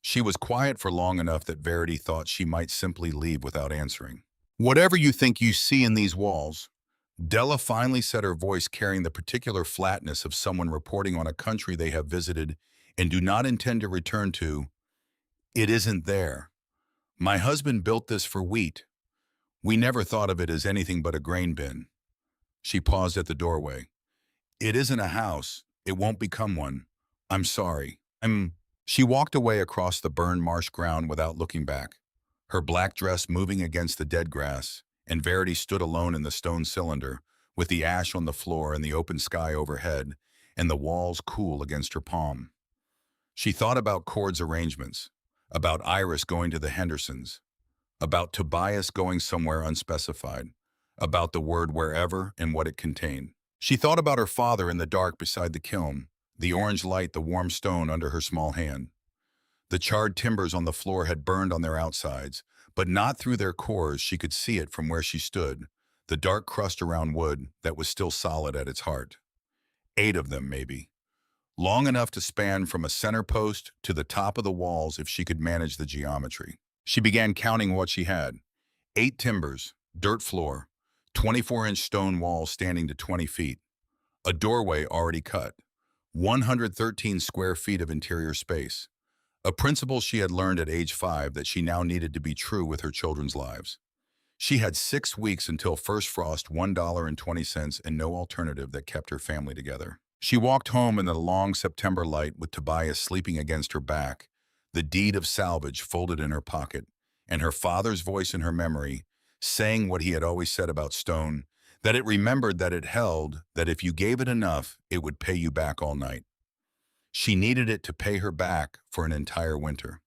She was quiet for long enough that Verity thought she might simply leave without answering. "Whatever you think you see in these walls," Della finally said, her voice carrying the particular flatness of someone reporting on a country they have visited and do not intend to return to, "it isn't there. My husband built this for wheat. We never thought of it as anything but a grain bin." She paused at the doorway. "It isn't a house. It won't become one. I'm sorry. She walked away across the burned marsh ground without looking back, her black dress moving against the dead grass, and Verity stood alone in the stone cylinder, with the ash on the floor and the open sky overhead, and the walls cool against her palm. She thought about Cord's arrangements, about Iris going to the Hendersons, about Tobias going somewhere unspecified, about the word wherever and what it contained. She thought about her father in the dark beside the kiln, the orange light, the warm stone under her small hand. The charred timbers on the floor had burned on their outsides, but not through their cores. She could see it from where she stood, the dark crust around wood that was still solid at its heart. 8 of them, maybe. long enough to span from a center post to the top of the walls if she could manage the geometry. She began counting what she had. 8 timbers, dirt floor, 24-inch stone walls standing to 20 feet, a doorway already cut, 113 square feet of interior space, a principle she had learned at age 5 that she now needed to be true with her children's lives. She had 6 weeks until first frost, $1.20, and no alternative that kept her family together. She walked home in the long September light with Tobias sleeping against her back, the deed of salvage folded in her pocket, and her father's voice in her memory, saying what he had always said about stone, that it remembered, that it held, that if you gave it enough, it would pay you back all night. She needed it to pay her back for an entire winter.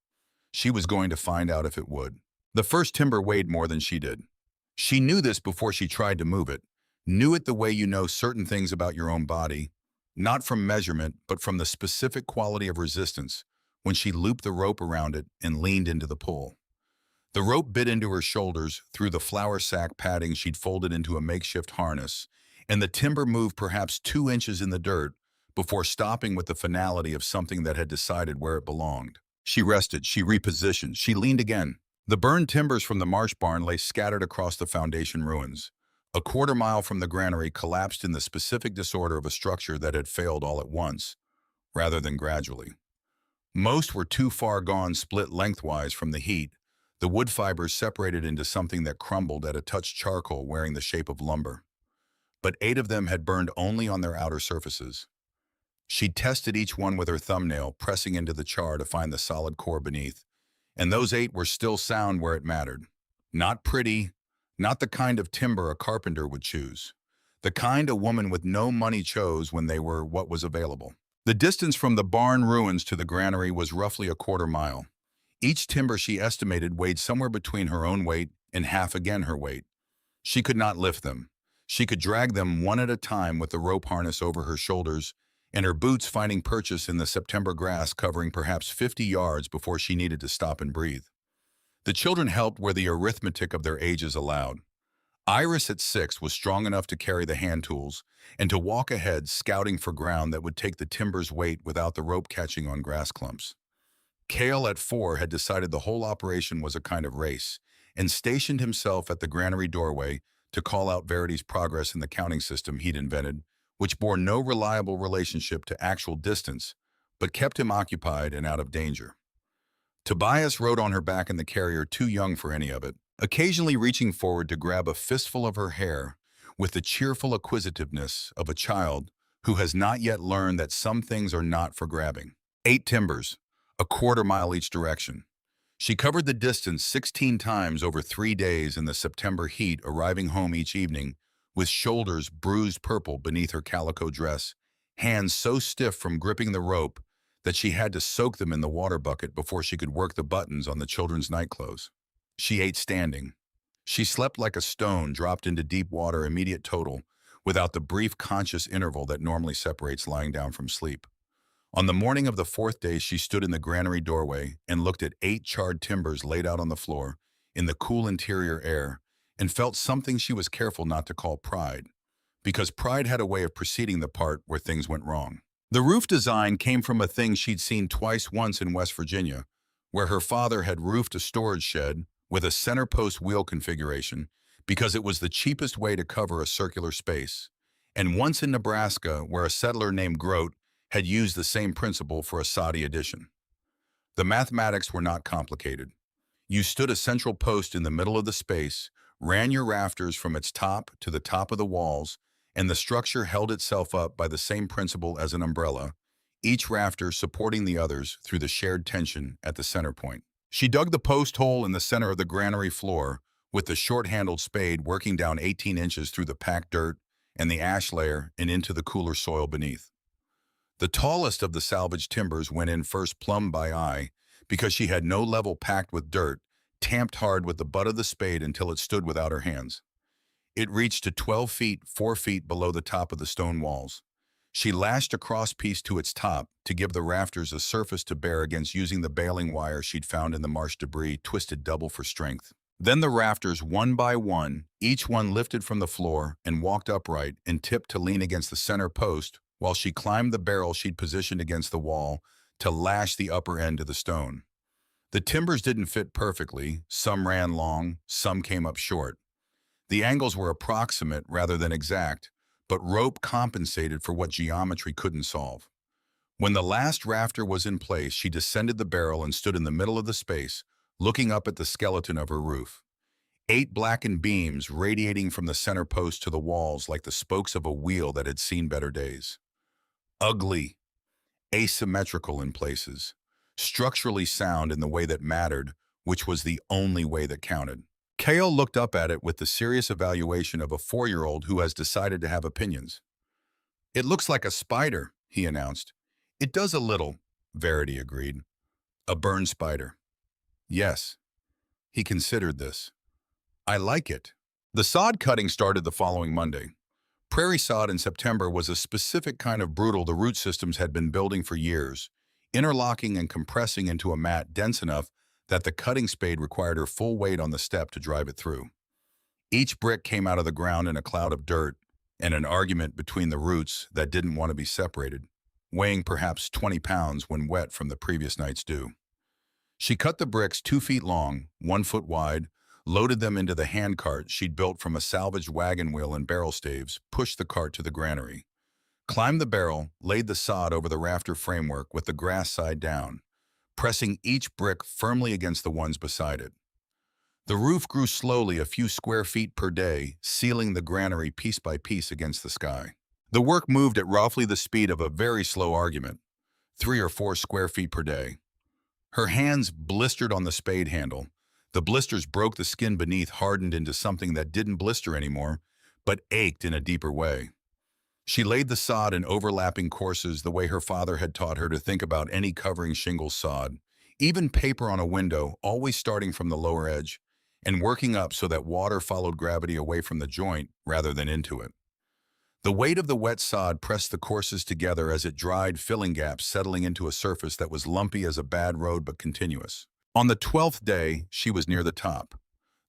She was going to find out if it would. The first timber weighed more than she did. She knew this before she tried to move it, knew it the way you know certain things about your own body, not from measurement, but from the specific quality of resistance, when she looped the rope around it and leaned into the pull. The rope bit into her shoulders through the flour sack padding she'd folded into a makeshift harness, and the timber moved perhaps 2 inches in the dirt before stopping with the finality of something that had decided where it belonged. She rested, she repositioned, she leaned again. The burned timbers from the marsh barn lay scattered across the foundation ruins. A quarter-mile from the granary collapsed in the specific disorder of a structure that had failed all at once, rather than gradually. Most were too far gone, split lengthwise from the heat, the wood fibers separated into something that crumbled at a touch charcoal wearing the shape of lumber. But 8 of them had burned only on their outer surfaces. She tested each one with her thumbnail, pressing into the char to find the solid core beneath. And those 8 were still sound where it mattered. Not pretty, not the kind of timber a carpenter would choose. The kind a woman with no money chose when they were what was available. The distance from the barn ruins to the granary was roughly a quarter-mile. Each timber she estimated weighed somewhere between her own weight and half again her weight. She could not lift them. She could drag them one at a time with the rope harness over her shoulders and her boots finding purchase in the September grass covering perhaps 50 yards before she needed to stop and breathe. The children helped where the arithmetic of their ages allowed. Iris at 6 was strong enough to carry the hand tools and to walk ahead, scouting for ground that would take the timber's weight without the rope catching on grass clumps. Cale at 4 had decided the whole operation was a kind of race and stationed himself at the granary doorway to call out Verity's progress in the counting system he'd invented, which bore no reliable relationship to actual distance, but kept him occupied and out of danger. Tobias rode on her back in the carrier, too young for any of it, occasionally reaching forward to grab a fistful of her hair with the cheerful acquisitiveness of a child who has not yet learned that some things are not for grabbing. 8 timbers, a quarter-mile each direction. She covered the distance 16 times over 3 days in the September heat, arriving home each evening with shoulders bruised purple beneath her calico dress, hands so stiff from gripping the rope that she had to soak them in the water bucket before she could work the buttons on the children's nightclothes. She ate standing. She slept like a stone dropped into deep water, immediate total, without the brief conscious interval that normally separates lying down from sleep. On the morning of the 4th day, she stood in the granary doorway and looked at 8 charred timbers laid out on the floor in the cool interior air, and felt something she was careful not to call pride, because pride had a way of preceding the part where things went wrong. The roof design came from a thing she'd seen once in West Virginia, where her father had roofed a storage shed with a center post wheel configuration because it was the cheapest way to cover a circular space, and once in Nebraska, where a settler named Grote had used the same principle for a soddy addition. The mathematics were not complicated. You stood a central post in the middle of the space, ran your rafters from its top to the top of the walls, and the structure held itself up by the same principle as an umbrella, each rafter supporting the others through the shared tension at the center point. She dug the post hole in the center of the granary floor with the short-handled spade, working down 18 inches through the packed dirt and the ash layer and into the cooler soil beneath. The tallest of the salvaged timbers went in first, plumb by eye, because she had no level packed with dirt, tamped hard with the butt of the spade until it stood without her hands. It reached to 12 feet, 4 feet below the top of the stone walls. She lashed a crosspiece to its top to give the rafters a surface to bear against, using the baling wire she'd found in the marsh debris, twisted double for strength. Then the rafters, one by one, each one lifted from the floor and walked upright and tipped to lean against the center post while she climbed the barrel she'd positioned against the wall to lash the upper end of the stone. The timbers didn't fit perfectly, some ran long, some came up short. The angles were approximate rather than exact, but rope compensated for what geometry couldn't solve. When the last rafter was in place, she descended the barrel and stood in the middle of the space, looking up at the skeleton of her roof. 8 blackened beams radiating from the center post to the walls like the spokes of a wheel that had seen better days. Ugly, asymmetrical in places, structurally sound in the way that mattered, which was the only way that counted. Kale looked up at it with the serious evaluation of a 4-year-old who has decided to have opinions. "It looks like a spider," he announced. "It does a little," Verity agreed. "A burned spider." "Yes." He considered this. "I like it." The sod cutting started the following Monday. Prairie sod in September was a specific kind of brutal the root systems had been building for years, interlocking and compressing into a mat dense enough that the cutting spade required her full weight on the step to drive it through. Each brick came out of the ground in a cloud of dirt and an argument between the roots that didn't want to be separated, weighing perhaps 20 pounds when wet from the previous night's dew. She cut the bricks 2 feet long, 1 foot wide, loaded them into the hand cart she'd built from a salvaged wagon wheel and barrel staves, pushed the cart to the granary, climbed the barrel, laid the sod over the rafter framework with the grass side down, pressing each brick firmly against the ones beside it. The roof grew slowly a few square feet per day, sealing the granary piece by piece against the sky. The work moved at roughly the speed of a very slow argument, 3 or 4 square feet per day. Her hands blistered on the spade handle. The blisters broke the skin beneath, hardened into something that didn't blister anymore, but ached in a deeper way. She laid the sod in overlapping courses the way her father had taught her to think about any covering shingle sod, even paper on a window, always starting from the lower edge and working up so that water followed gravity away from the joint rather than into it. The weight of the wet sod pressed the courses together as it dried, filling gaps, settling into a surface that was lumpy as a bad road but continuous. On the 12th day, she was near the top.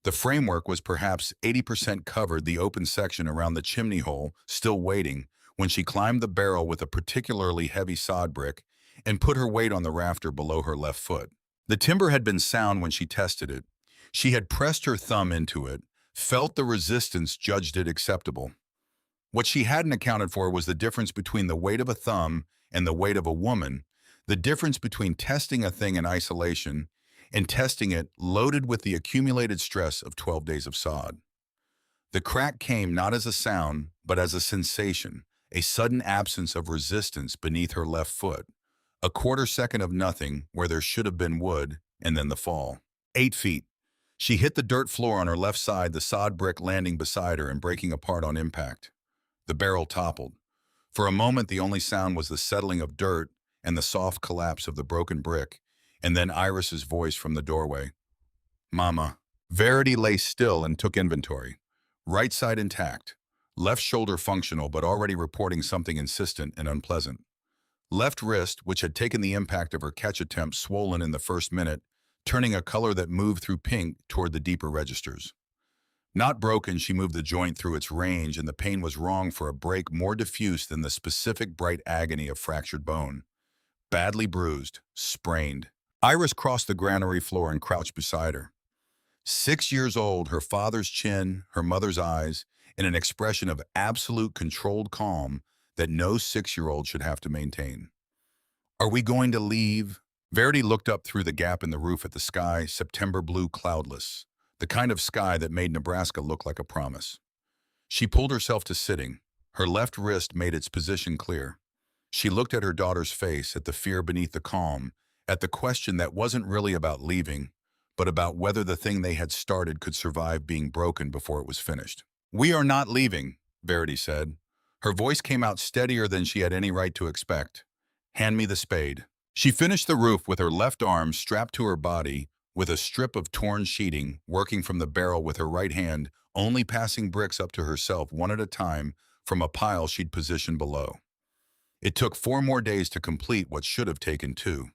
The framework was perhaps 80% covered, the open section around the chimney hole still waiting, when she climbed the barrel with a particularly heavy sod brick and put her weight on the rafter below her left foot. The timber had been sound when she tested it. She had pressed her thumb into it, felt the resistance, judged it acceptable. What she hadn't accounted for was the difference between the weight of a thumb and the weight of a woman, the difference between testing a thing in isolation and testing it loaded with the accumulated stress of 12 days of sod. The crack came not as a sound, but as a sensation, a sudden absence of resistance beneath her left foot, a quarter second of nothing where there should have been wood, and then the fall. 8 feet. She hit the dirt floor on her left side, the sod brick landing beside her and breaking apart on impact. The barrel toppled. For a moment, the only sound was the settling of dirt and the soft collapse of the broken brick, and then Iris's voice from the doorway. "Mama." Verity lay still and took inventory. Right side intact. Left shoulder functional but already reporting something insistent and unpleasant. Left wrist, which had taken the impact of her catch attempt, swollen in the first minute, turning a color that moved through pink toward the deeper registers. Not broken, she moved the joint through its range, and the pain was wrong for a break more diffuse than the specific bright agony of fractured bone. Badly bruised, sprained. Iris crossed the granary floor and crouched beside her. 6 years old, her father's chin, her mother's eyes, in an expression of absolute controlled calm that no 6-year-old should have to maintain. "Are we going to leave?" Verity looked up through the gap in the roof at the sky, September blue, cloudless, the kind of sky that made Nebraska look like a promise. She pulled herself to sitting. Her left wrist made its position clear. She looked at her daughter's face, at the fear beneath the calm, at the question that wasn't really about leaving, but about whether the thing they had started could survive being broken before it was finished. "We are not leaving," Verity said. Her voice came out steadier than she had any right to expect. "Hand me the spade." She finished the roof with her left arm strapped to her body, with a strip of torn sheeting, working from the barrel with her right hand, only passing bricks up to herself one at a time from a pile she'd positioned below. It took 4 more days to complete what should have taken 2.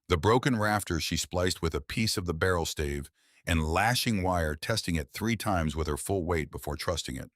The broken rafter she spliced with a piece of the barrel stave and lashing wire, testing it 3 times with her full weight before trusting it.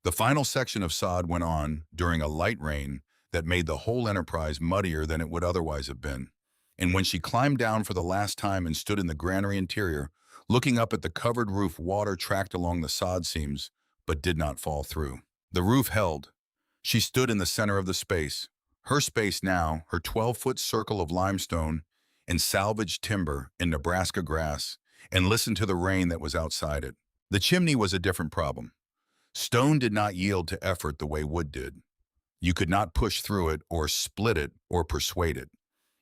The final section of sod went on during a light rain that made the whole enterprise muddier than it would otherwise have been. And when she climbed down for the last time and stood in the granary interior, looking up at the covered roof, water tracked along the sod seams, but did not fall through. The roof held. She stood in the center of the space. Her space now, her 12-foot circle of limestone and salvaged timber in Nebraska grass, and listened to the rain that was outside it. The chimney was a different problem. Stone did not yield to effort the way wood did. You could not push through it or split it or persuade it.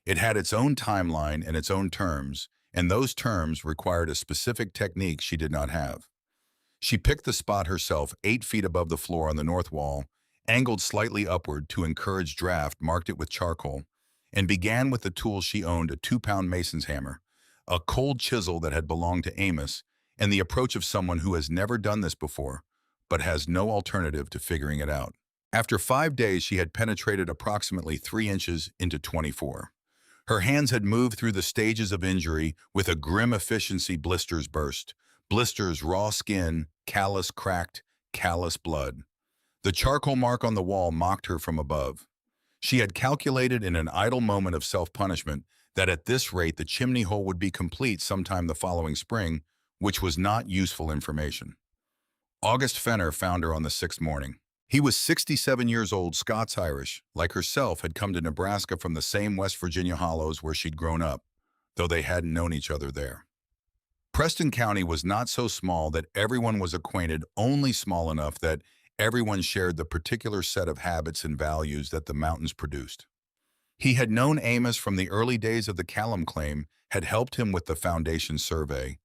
It had its own timeline and its own terms, and those terms required a specific technique she did not have. She picked the spot herself 8 feet above the floor on the north wall, angled slightly upward to encourage draft, marked it with charcoal, and began with the tools she owned: a 2-pound mason's hammer, a cold chisel that had belonged to Amos, and the approach of someone who has never done this before, but has no alternative to figuring it out. After 5 days, she had penetrated approximately 3 inches into 24. Her hands had moved through the stages of injury with a grim efficiency. Blisters burst. Blisters, raw skin, callus cracked, callus blood. The charcoal mark on the wall mocked her from above. She had calculated in an idle moment of self-punishment that at this rate the chimney hole would be complete sometime the following spring, which was not useful information. August Fenner found her on the 6th morning. He was 67 years old, Scots-Irish, like herself, had come to Nebraska from the same West Virginia hollows where she'd grown up, though they hadn't known each other there. Preston County was not so small that everyone was acquainted, only small enough that everyone shared the particular set of habits and values that the mountains produced. He had known Amos from the early days of the Callum claim, had helped him with the foundation survey,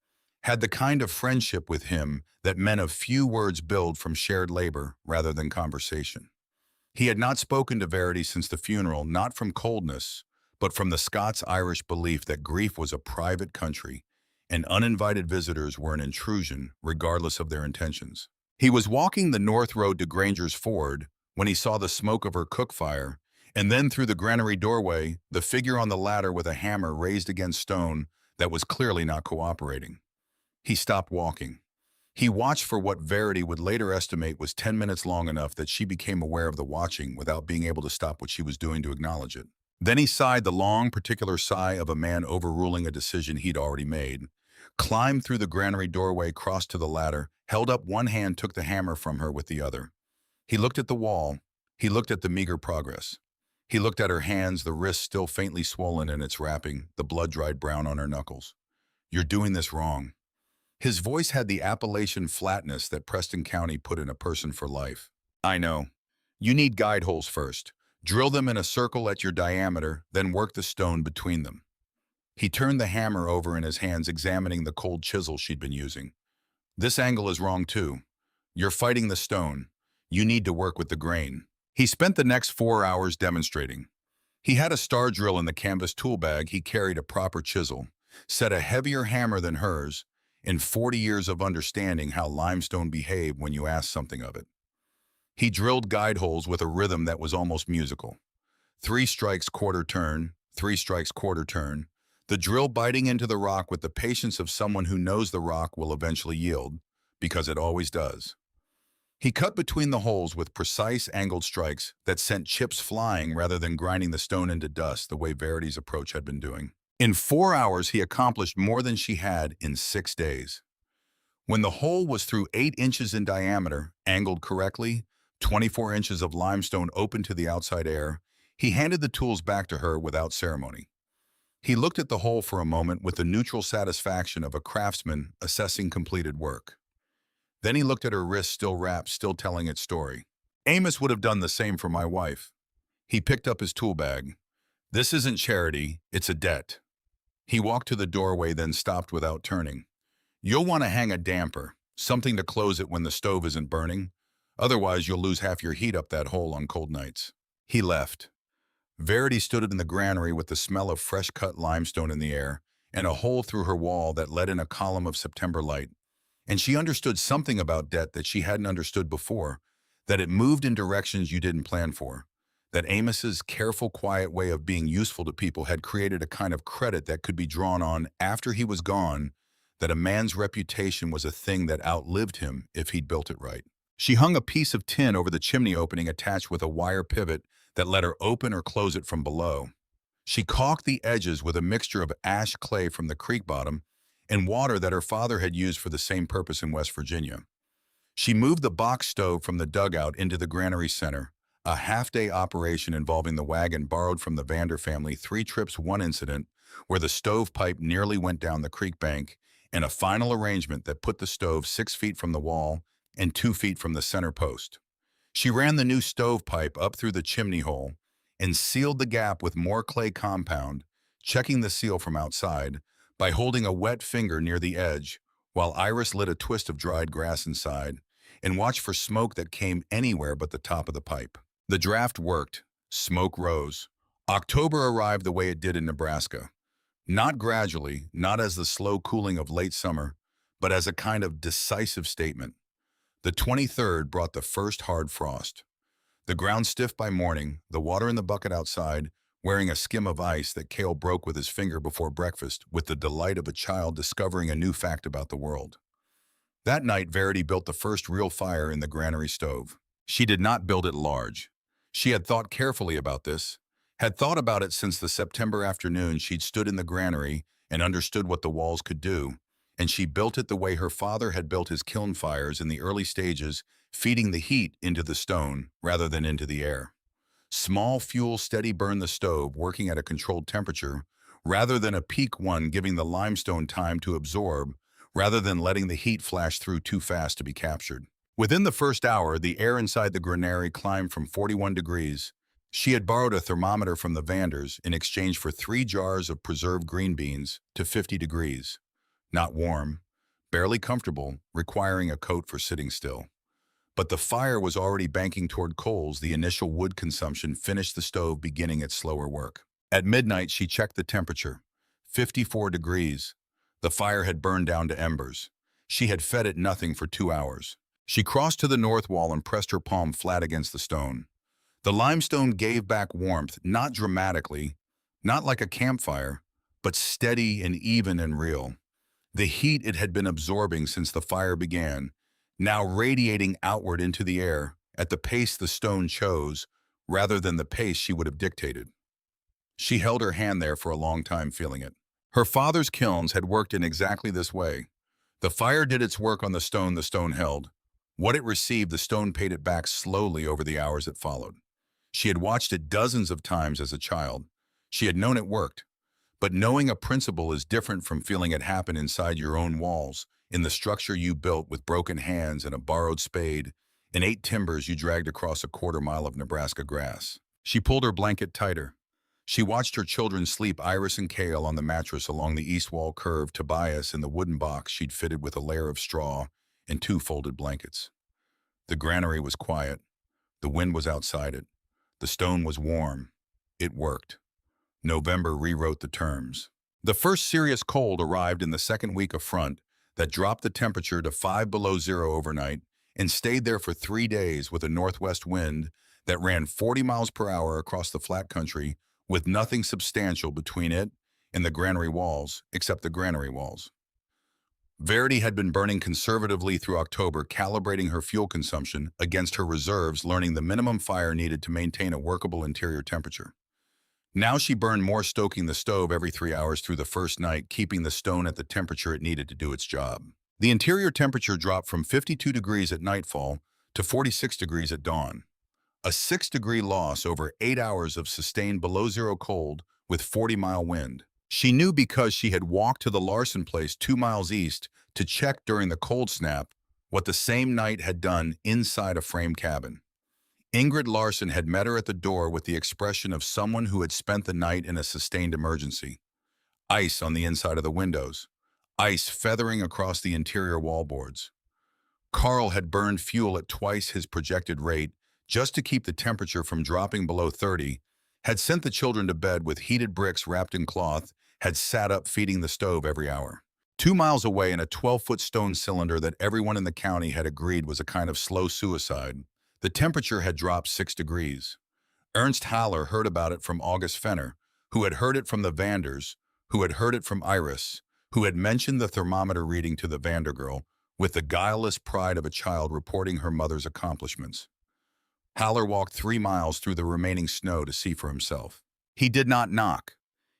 had the kind of friendship with him that men of few words build from shared labor rather than conversation. He had not spoken to Verity since the funeral, not from coldness, but from the Scots-Irish belief that grief was a private country, and uninvited visitors were an intrusion, regardless of their intentions. He was walking the north road to Granger's Ford when he saw the smoke of her cook fire, and then through the granary doorway, the figure on the ladder with a hammer raised against stone that was clearly not cooperating. He stopped walking. He watched for what Verity would later estimate was 10 minutes long enough that she became aware of the watching without being able to stop what she was doing to acknowledge it. Then he sighed, the long, particular sigh of a man overruling a decision he'd already made, climbed through the granary doorway, crossed to the ladder, held up one hand, took the hammer from her with the other. He looked at the wall. He looked at the meager progress. He looked at her hands, the wrists still faintly swollen in its wrapping, the blood-dried brown on her knuckles. "You're doing this wrong." His voice had the Appalachian flatness that Preston County put in a person for life. "I know. You need guide holes first. Drill them in a circle at your diameter, then work the stone between them." He turned the hammer over in his hands, examining the cold chisel she'd been using. "This angle is wrong too. You're fighting the stone. You need to work with the grain." He spent the next 4 hours demonstrating. He had a star drill in the canvas tool bag. He carried a proper chisel, set a heavier hammer than hers, in 40 years of understanding how limestone behaved when you asked something of it. He drilled guide holes with a rhythm that was almost musical. 3 strikes, quarter turn, 3 strikes, quarter turn, the drill biting into the rock with the patience of someone who knows the rock will eventually yield, because it always does. He cut between the holes with precise angled strikes that sent chips flying rather than grinding the stone into dust the way Verity's approach had been doing. In 4 hours, he accomplished more than she had in 6 days. When the hole was through 8 inches in diameter, angled correctly, 24 inches of limestone open to the outside air, he handed the tools back to her without ceremony. He looked at the hole for a moment with the neutral satisfaction of a craftsman assessing completed work. Then he looked at her wrist, still wrapped, still telling its story. "Amos would have done the same for my wife." He picked up his tool bag. "This isn't charity, it's a debt." He walked to the doorway, then stopped without turning. "You'll want to hang a damper, something to close it when the stove isn't burning. Otherwise, you'll lose half your heat up that hole on cold nights." He left. Verity stood in the granary with the smell of fresh-cut limestone in the air and a hole through her wall that let in a column of September light. And she understood something about debt that she hadn't understood before, that it moved in directions you didn't plan for, that Amos's careful, quiet way of being useful to people had created a kind of credit that could be drawn on after he was gone, that a man's reputation was a thing that outlived him if he'd built it right. She hung a piece of tin over the chimney opening attached with a wire pivot that let her open or close it from below. She caulked the edges with a mixture of ash clay from the creek bottom and water that her father had used for the same purpose in West Virginia. She moved the box stove from the dugout into the granary center, a half-day operation involving the wagon borrowed from the Vander family, 3 trips, 1 incident, where the stovepipe nearly went down the creek bank, and a final arrangement that put the stove 6 feet from the wall and 2 feet from the center post. She ran the new stovepipe up through the chimney hole and sealed the gap with more clay compound, checking the seal from outside by holding a wet finger near the edge, while Iris lit a twist of dried grass inside and watched for smoke that came anywhere but the top of the pipe. The draft worked. Smoke rose. October arrived the way it did in Nebraska. Not gradually, not as the slow cooling of late summer, but as a kind of decisive statement. The 23rd brought the first hard frost. The ground stiff by morning, the water in the bucket outside, wearing a skim of ice that Cale broke with his finger before breakfast with the delight of a child discovering a new fact about the world. That night, Verity built the first real fire in the granary stove. She did not build it large. She had thought carefully about this, had thought about it since the September afternoon she'd stood in the granary and understood what the walls could do, and she built it the way her father had built his kiln fires in the early stages, feeding the heat into the stone rather than into the air. Small fuel steady burn the stove, working at a controlled temperature, rather than a peak one giving the limestone time to absorb, rather than letting the heat flash through too fast to be captured. Within the first hour, the air inside the granary climbed from 41 degrees. She had borrowed a thermometer from the Vanders in exchange for 3 jars of preserved green beans to 50 degrees. Not warm, barely comfortable, requiring a coat for sitting still. But the fire was already banking toward coals. The initial wood consumption finished the stove beginning its slower work. At midnight, she checked the temperature. 54 degrees. The fire had burned down to embers. She had fed it nothing for 2 hours. She crossed to the north wall and pressed her palm flat against the stone. The limestone gave back warmth, not dramatically, not like a campfire, but steady and even and real. The heat it had been absorbing since the fire began, now radiating outward into the air at the pace the stone chose, rather than the pace she would have dictated. She held her hand there for a long time, feeling it. Her father's kilns had worked in exactly this way. The fire did its work on the stone held. What it received, the stone paid it back slowly over the hours that followed. She had watched it dozens of times as a child. She had known it worked. But knowing a principle is different from feeling it happen inside your own walls, in the structure you built with broken hands and a borrowed spade, and 8 timbers you dragged across a 1/4 mile of Nebraska grass. She pulled her blanket tighter. She watched her children sleep, Iris and Cale on the mattress along the east wall curve, Tobias in the wooden box she'd fitted with a layer of straw and 2 folded blankets. The granary was quiet. The wind was outside it. The stone was warm. It worked. November rewrote the terms. The first serious cold arrived in the second week of front that dropped the temperature to 5 below zero overnight and stayed there for 3 days with a northwest wind that ran 40 miles per hour across the flat country with nothing substantial between it and the granary walls, except the granary walls. Verity had been burning conservatively through October, calibrating her fuel consumption against her reserves, learning the minimum fire needed to maintain a workable interior temperature. Now she burned more, stoking the stove every 3 hours through the first night, keeping the stone at the temperature it needed to do its job. The interior temperature dropped from 52 degrees at nightfall to 46 degrees at dawn. A 6-degree loss over 8 hours of sustained below-zero cold with 40-mile wind. She knew because she had walked to the Larson place 2 miles east to check during the cold snap what the same night had done inside a frame cabin. Ingrid Larson had met her at the door with the expression of someone who had spent the night in a sustained emergency. Ice on the inside of the windows. Ice feathering across the interior wallboards. Carl had burned fuel at twice his projected rate just to keep the temperature from dropping below 30, had sent the children to bed with heated bricks wrapped in cloth, had sat up feeding the stove every hour. 2 miles away in a 12-foot stone cylinder that everyone in the county had agreed was a kind of slow suicide, the temperature had dropped 6 degrees. Ernst Haller heard about it from August Fenner, who had heard it from the Vanders, who had heard it from Iris, who had mentioned the thermometer reading to the Vander girl with the guileless pride of a child reporting her mother's accomplishments. Howler walked 3 miles through the remaining snow to see for himself. He did not knock.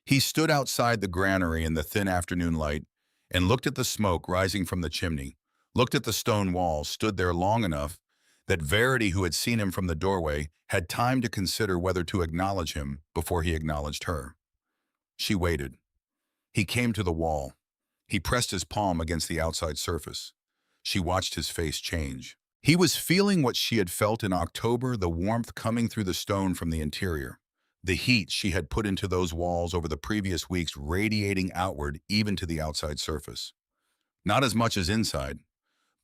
He stood outside the granary in the thin afternoon light and looked at the smoke rising from the chimney, looked at the stone walls, stood there long enough that Verity, who had seen him from the doorway, had time to consider whether to acknowledge him before he acknowledged her. She waited. He came to the wall. He pressed his palm against the outside surface. She watched his face change. He was feeling what she had felt in October, the warmth coming through the stone from the interior. The heat she had put into those walls over the previous weeks radiating outward even to the outside surface. Not as much as inside,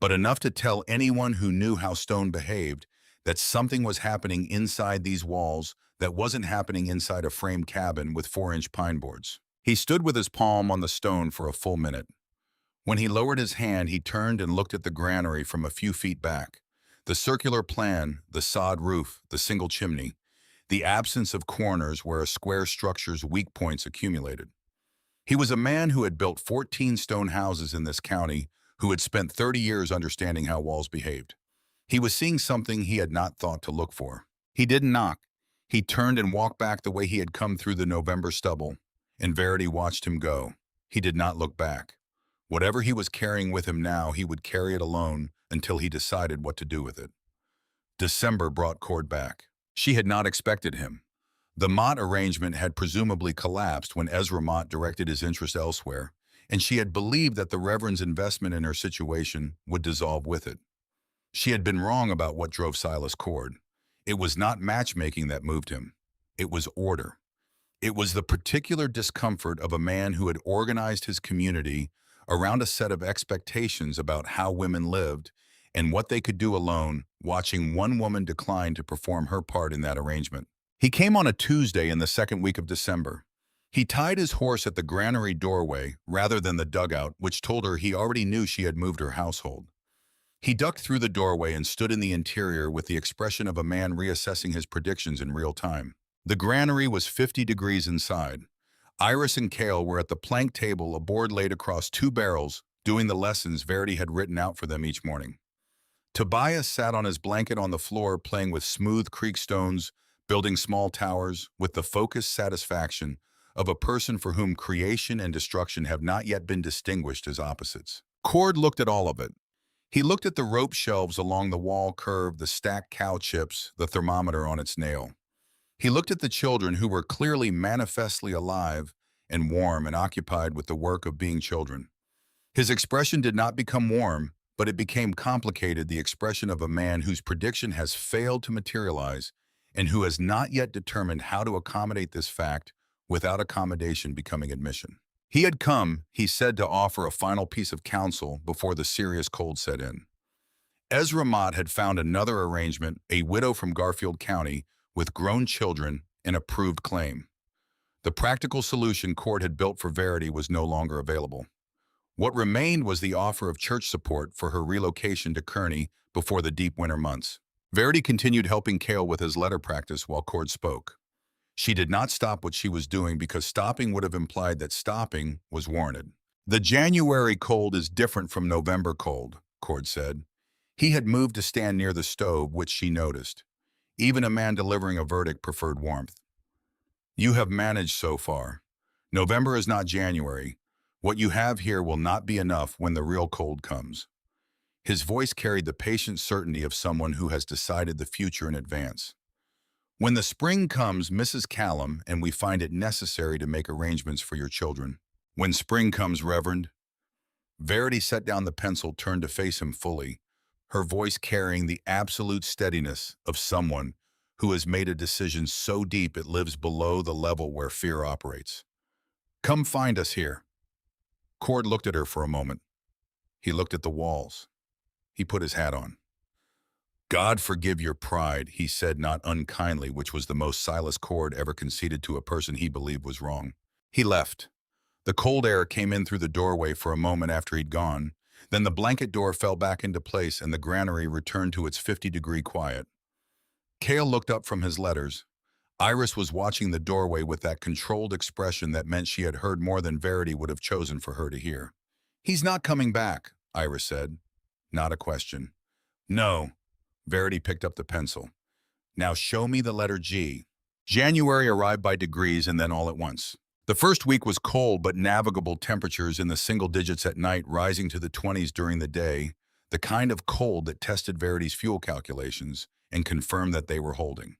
but enough to tell anyone who knew how stone behaved that something was happening inside these walls that wasn't happening inside a framed cabin with 4-inch pine boards. He stood with his palm on the stone for a full minute. When he lowered his hand, he turned and looked at the granary from a few feet back. The circular plan, the sod roof, the single chimney, the absence of corners where a square structure's weak points accumulated. He was a man who had built 14 stone houses in this county, who had spent 30 years understanding how walls behaved. He was seeing something he had not thought to look for. He didn't knock. He turned and walked back the way he had come through the November stubble, and Verity watched him go. He did not look back. Whatever he was carrying with him now, he would carry it alone until he decided what to do with it. December brought Cord back. She had not expected him. The Mott arrangement had presumably collapsed when Ezra Mott directed his interest elsewhere, and she had believed that the Reverend's investment in her situation would dissolve with it. She had been wrong about what drove Silas Cord. It was not matchmaking that moved him. It was order. It was the particular discomfort of a man who had organized his community around a set of expectations about how women lived and what they could do alone, watching one woman decline to perform her part in that arrangement. He came on a Tuesday in the second week of December. He tied his horse at the granary doorway rather than the dugout, which told her he already knew she had moved her household. He ducked through the doorway and stood in the interior with the expression of a man reassessing his predictions in real time. The granary was 50 degrees inside. Iris and Cale were at the plank table, a board laid across 2 barrels, doing the lessons Verity had written out for them each morning. Tobias sat on his blanket on the floor, playing with smooth creek stones, building small towers, with the focused satisfaction of a person for whom creation and destruction have not yet been distinguished as opposites. Cord looked at all of it. He looked at the rope shelves along the wall curve, the stacked cow chips, the thermometer on its nail. He looked at the children who were clearly manifestly alive and warm and occupied with the work of being children. His expression did not become warm, but it became complicated, the expression of a man whose prediction has failed to materialize and who has not yet determined how to accommodate this fact without accommodation becoming admission. He had come, he said, to offer a final piece of counsel before the serious cold set in. Ezra Mott had found another arrangement, a widow from Garfield County with grown children, an approved claim. The practical solution Cord had built for Verity was no longer available. What remained was the offer of church support for her relocation to Kearney before the deep winter months. Verity continued helping Cale with his letter practice while Cord spoke. She did not stop what she was doing because stopping would have implied that stopping was warranted. The January cold is different from November cold, Cord said. He had moved to stand near the stove, which she noticed. Even a man delivering a verdict preferred warmth. You have managed so far. November is not January. What you have here will not be enough when the real cold comes. His voice carried the patient certainty of someone who has decided the future in advance. When the spring comes, Mrs. Callum, and we find it necessary to make arrangements for your children. When spring comes, Reverend. Verity set down the pencil, turned to face him fully, her voice carrying the absolute steadiness of someone who has made a decision so deep it lives below the level where fear operates. Come find us here. Cord looked at her for a moment. He looked at the walls. He put his hat on. God forgive your pride, he said, not unkindly, which was the most Silas Cord ever conceded to a person he believed was wrong. He left. The cold air came in through the doorway for a moment after he'd gone. Then the blanket door fell back into place and the granary returned to its 50-degree quiet. Cale looked up from his letters. Iris was watching the doorway with that controlled expression that meant she had heard more than Verity would have chosen for her to hear. He's not coming back, Iris said. Not a question. No. Verity picked up the pencil. Now show me the letter G. January arrived by degrees and then all at once. The first week was cold but navigable, temperatures in the single digits at night, rising to the 20s during the day, the kind of cold that tested Verity's fuel calculations and confirmed that they were holding.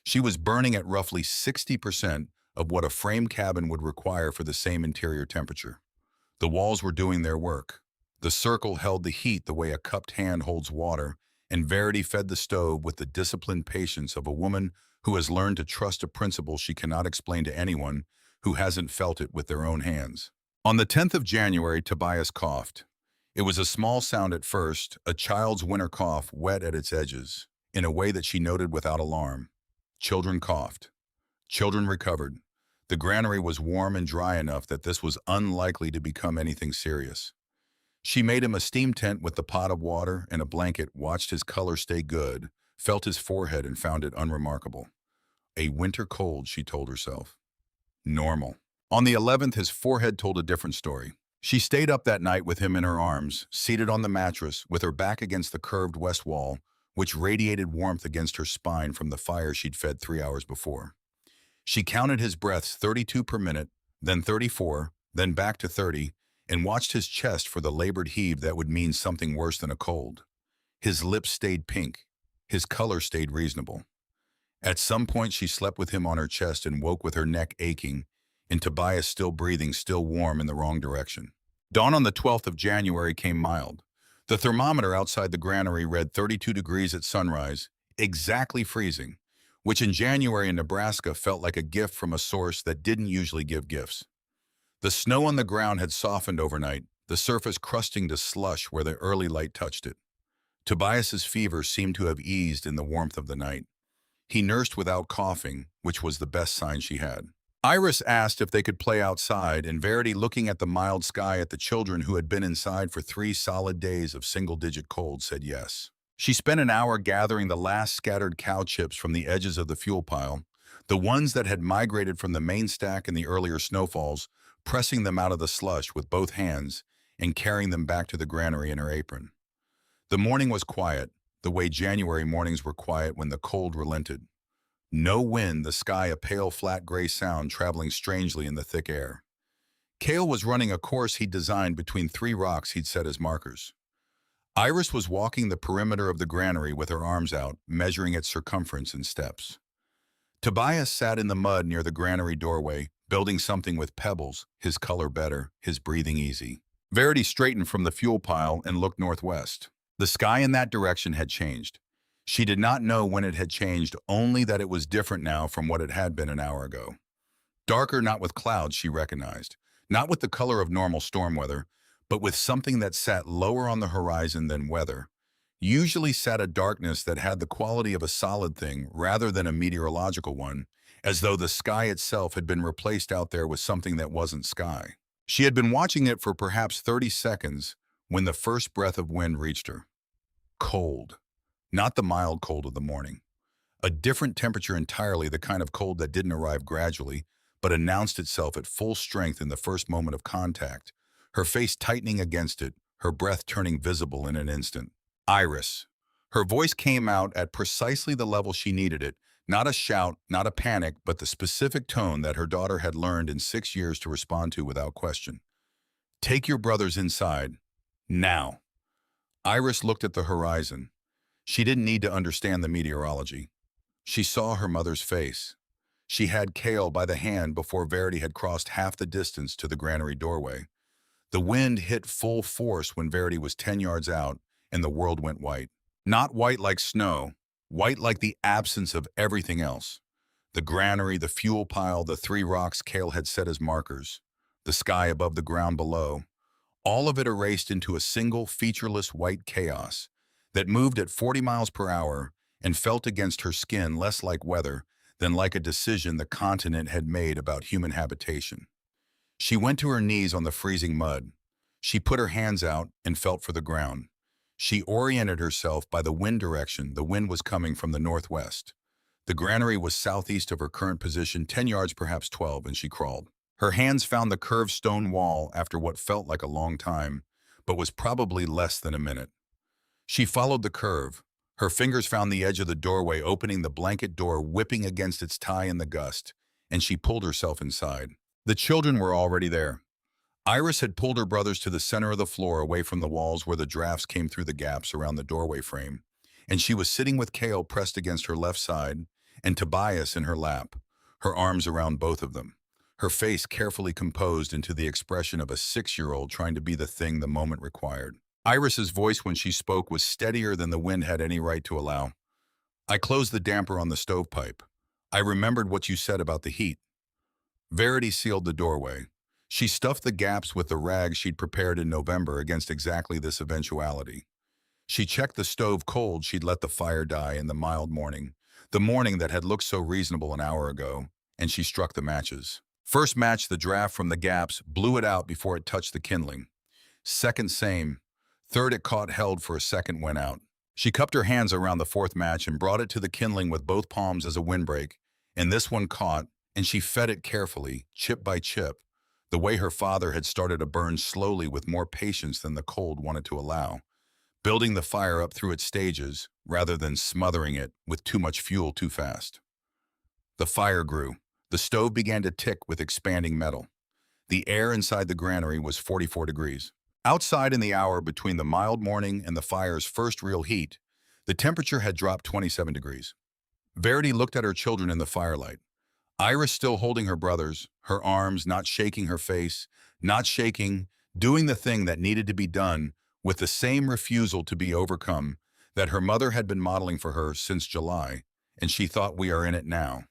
She was burning at roughly 60% of what a frame cabin would require for the same interior temperature. The walls were doing their work. The circle held the heat the way a cupped hand holds water, and Verity fed the stove with the disciplined patience of a woman who has learned to trust a principle she cannot explain to anyone who hasn't felt it with their own hands. On the 10th of January, Tobias coughed. It was a small sound at first, a child's winter cough, wet at its edges, in a way that she noted without alarm. Children coughed. Children recovered. The granary was warm and dry enough that this was unlikely to become anything serious. She made him a steam tent with the pot of water and a blanket, watched his color stay good, felt his forehead and found it unremarkable. A winter cold, she told herself. Normal. On the 11th, his forehead told a different story. She stayed up that night with him in her arms, seated on the mattress, with her back against the curved west wall, which radiated warmth against her spine from the fire she'd fed 3 hours before. She counted his breaths, 32 per minute, then 34, then back to 30, and watched his chest for the labored heave that would mean something worse than a cold. His lips stayed pink. His color stayed reasonable. At some point, she slept with him on her chest and woke with her neck aching, and Tobias still breathing, still warm in the wrong direction. Dawn on the 12th of January came mild. The thermometer outside the granary read 32 degrees at sunrise, exactly freezing, which in January in Nebraska felt like a gift from a source that didn't usually give gifts. The snow on the ground had softened overnight, the surface crusting to slush where the early light touched it. Tobias's fever seemed to have eased in the warmth of the night. He nursed without coughing, which was the best sign she had. Iris asked if they could play outside, and Verity, looking at the mild sky at the children who had been inside for 3 solid days of single-digit cold, said yes. She spent an hour gathering the last scattered cow chips from the edges of the fuel pile, the ones that had migrated from the main stack in the earlier snowfalls, pressing them out of the slush with both hands and carrying them back to the granary in her apron. The morning was quiet, the way January mornings were quiet when the cold relented. No wind, the sky a pale flat gray sound traveling strangely in the thick air. Cale was running a course he'd designed between 3 rocks he'd set as markers. Iris was walking the perimeter of the granary with her arms out, measuring its circumference in steps. Tobias sat in the mud near the granary doorway, building something with pebbles, his color better, his breathing easy. Verity straightened from the fuel pile and looked northwest. The sky in that direction had changed. She did not know when it had changed, only that it was different now from what it had been an hour ago. Darker, not with clouds, she recognized, not with the color of normal storm weather, but with something that sat lower on the horizon than weather. Usually sat a darkness that had the quality of a solid thing rather than a meteorological one, as though the sky itself had been replaced out there with something that wasn't sky. She had been watching it for perhaps 30 seconds when the first breath of wind reached her. Cold. Not the mild cold of the morning. A different temperature entirely, the kind of cold that didn't arrive gradually, but announced itself at full strength in the first moment of contact, her face tightening against it, her breath turning visible in an instant. Iris. Her voice came out at precisely the level she needed it, not a shout, not a panic, but the specific tone that her daughter had learned in 6 years to respond to without question. Take your brothers inside. Now. Iris looked at the horizon. She didn't need to understand the meteorology. She saw her mother's face. She had Cale by the hand before Verity had crossed half the distance to the granary doorway. The wind hit full force when Verity was 10 yards out, and the world went white. Not white like snow, white like the absence of everything else. The granary, the fuel pile, the 3 rocks Cale had set as markers, the sky above the ground below, all of it erased into a single featureless white chaos that moved at 40 miles per hour and felt against her skin less like weather than like a decision the continent had made about human habitation. She went to her knees on the freezing mud. She put her hands out and felt for the ground. She oriented herself by the wind direction. The wind was coming from the northwest. The granary was southeast of her current position, 10 yards, perhaps 12, and she crawled. Her hands found the curved stone wall after what felt like a long time, but was probably less than a minute. She followed the curve. Her fingers found the edge of the doorway, opening the blanket door, whipping against its tie in the gust, and she pulled herself inside. The children were already there. Iris had pulled her brothers to the center of the floor, away from the walls where the drafts came through the gaps around the doorway frame, and she was sitting with Kale pressed against her left side and Tobias in her lap, her arms around both of them, her face carefully composed into the expression of a 6-year-old trying to be the thing the moment required. Iris's voice when she spoke was steadier than the wind had any right to allow. I closed the damper on the stovepipe. I remembered what you said about the heat. Verity sealed the doorway. She stuffed the gaps with the rags she'd prepared in November against exactly this eventuality. She checked the stove cold she'd let the fire die in the mild morning, the morning that had looked so reasonable an hour ago, and she struck the matches. First match, the draft from the gaps, blew it out before it touched the kindling. Second, same. Third, it caught, held for a second, went out. She cupped her hands around the fourth match and brought it to the kindling with both palms as a windbreak, and this one caught, and she fed it carefully, chip by chip, the way her father had started to burn slowly with more patience than the cold wanted to allow, building the fire up through its stages rather than smothering it with too much fuel too fast. The fire grew. The stove began to tick with expanding metal. The air inside the granary was 44 degrees. Outside, in the hour between the mild morning and the fire's first real heat, the temperature had dropped 27 degrees. Verity looked at her children in the firelight. Iris still holding her brothers, her arms not shaking, her face not shaking, doing the thing that needed to be done with the same refusal to be overcome that her mother had been modeling for her since July, and she thought, we are in it now.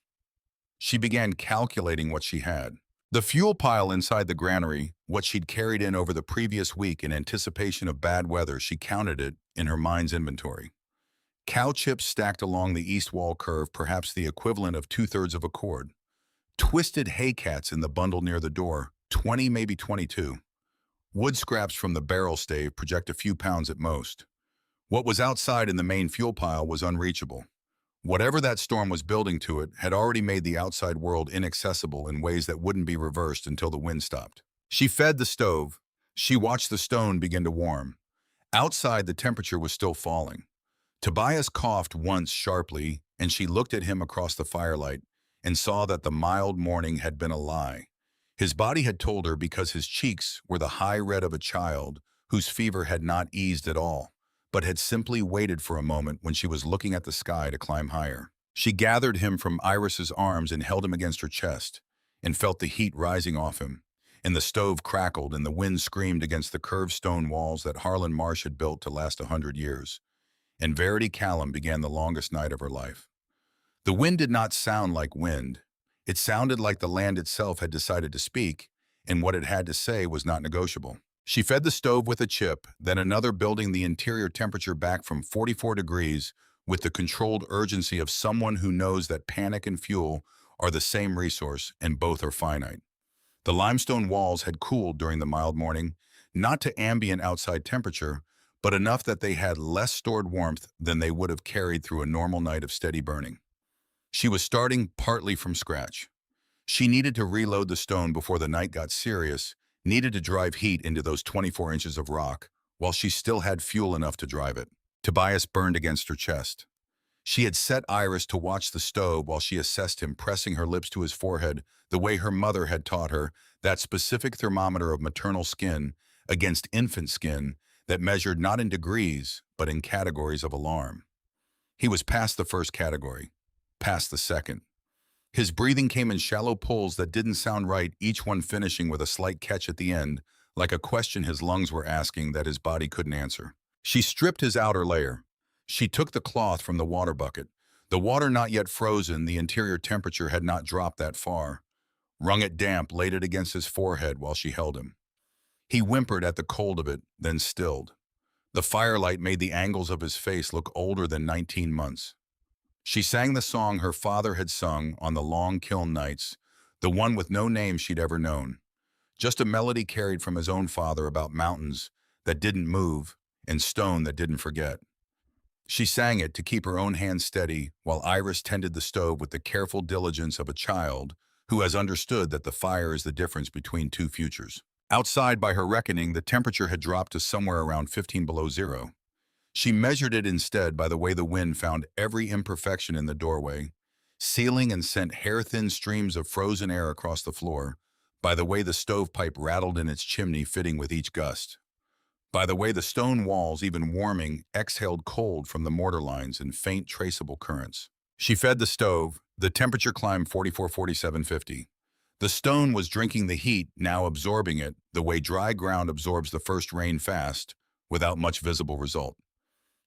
She began calculating what she had. The fuel pile inside the granary, what she'd carried in over the previous week in anticipation of bad weather, she counted it in her mind's inventory. Cow chips stacked along the east wall curve, perhaps the equivalent of 2/3 of a cord. Twisted hay cats in the bundle near the door, 20, maybe 22. Wood scraps from the barrel stave project a few pounds at most. What was outside in the main fuel pile was unreachable. Whatever that storm was building to it had already made the outside world inaccessible in ways that wouldn't be reversed until the wind stopped. She fed the stove. She watched the stone begin to warm. Outside, the temperature was still falling. Tobias coughed once sharply, and she looked at him across the firelight and saw that the mild morning had been a lie. His body had told her, because his cheeks were the high red of a child whose fever had not eased at all, but had simply waited for a moment when she was looking at the sky to climb higher. She gathered him from Iris's arms and held him against her chest, and felt the heat rising off him, and the stove crackled and the wind screamed against the curved stone walls that Harlan Marsh had built to last 100 years. And Verity Callum began the longest night of her life. The wind did not sound like wind. It sounded like the land itself had decided to speak, and what it had to say was not negotiable. She fed the stove with a chip, then another, building the interior temperature back from 44 degrees with the controlled urgency of someone who knows that panic and fuel are the same resource and both are finite. The limestone walls had cooled during the mild morning, not to ambient outside temperature, but enough that they had less stored warmth than they would have carried through a normal night of steady burning. She was starting partly from scratch. She needed to reload the stone before the night got serious, needed to drive heat into those 24 inches of rock, while she still had fuel enough to drive it. Tobias burned against her chest. She had set Iris to watch the stove while she assessed him, pressing her lips to his forehead the way her mother had taught her, that specific thermometer of maternal skin against infant skin that measured not in degrees, but in categories of alarm. He was past the first category, past the second. His breathing came in shallow pulls that didn't sound right, each one finishing with a slight catch at the end, like a question his lungs were asking that his body couldn't answer. She stripped his outer layer. She took the cloth from the water bucket. The water not yet frozen, the interior temperature had not dropped that far. Wrung it damp, laid it against his forehead while she held him. He whimpered at the cold of it, then stilled. The firelight made the angles of his face look older than 19 months. She sang the song her father had sung on the long kiln nights, the one with no name she'd ever known. Just a melody carried from his own father about mountains that didn't move and stone that didn't forget. She sang it to keep her own hands steady while Iris tended the stove with the careful diligence of a child who has understood that the fire is the difference between two futures. Outside, by her reckoning, the temperature had dropped to somewhere around 15 below zero. She measured it instead by the way the wind found every imperfection in the doorway, sealing and sent hair-thin streams of frozen air across the floor, by the way the stovepipe rattled in its chimney fitting with each gust, by the way the stone walls, even warming, exhaled cold from the mortar lines in faint traceable currents. She fed the stove. The temperature climbed 44, 47, 50. The stone was drinking the heat, now absorbing it, the way dry ground absorbs the first rain fast, without much visible result.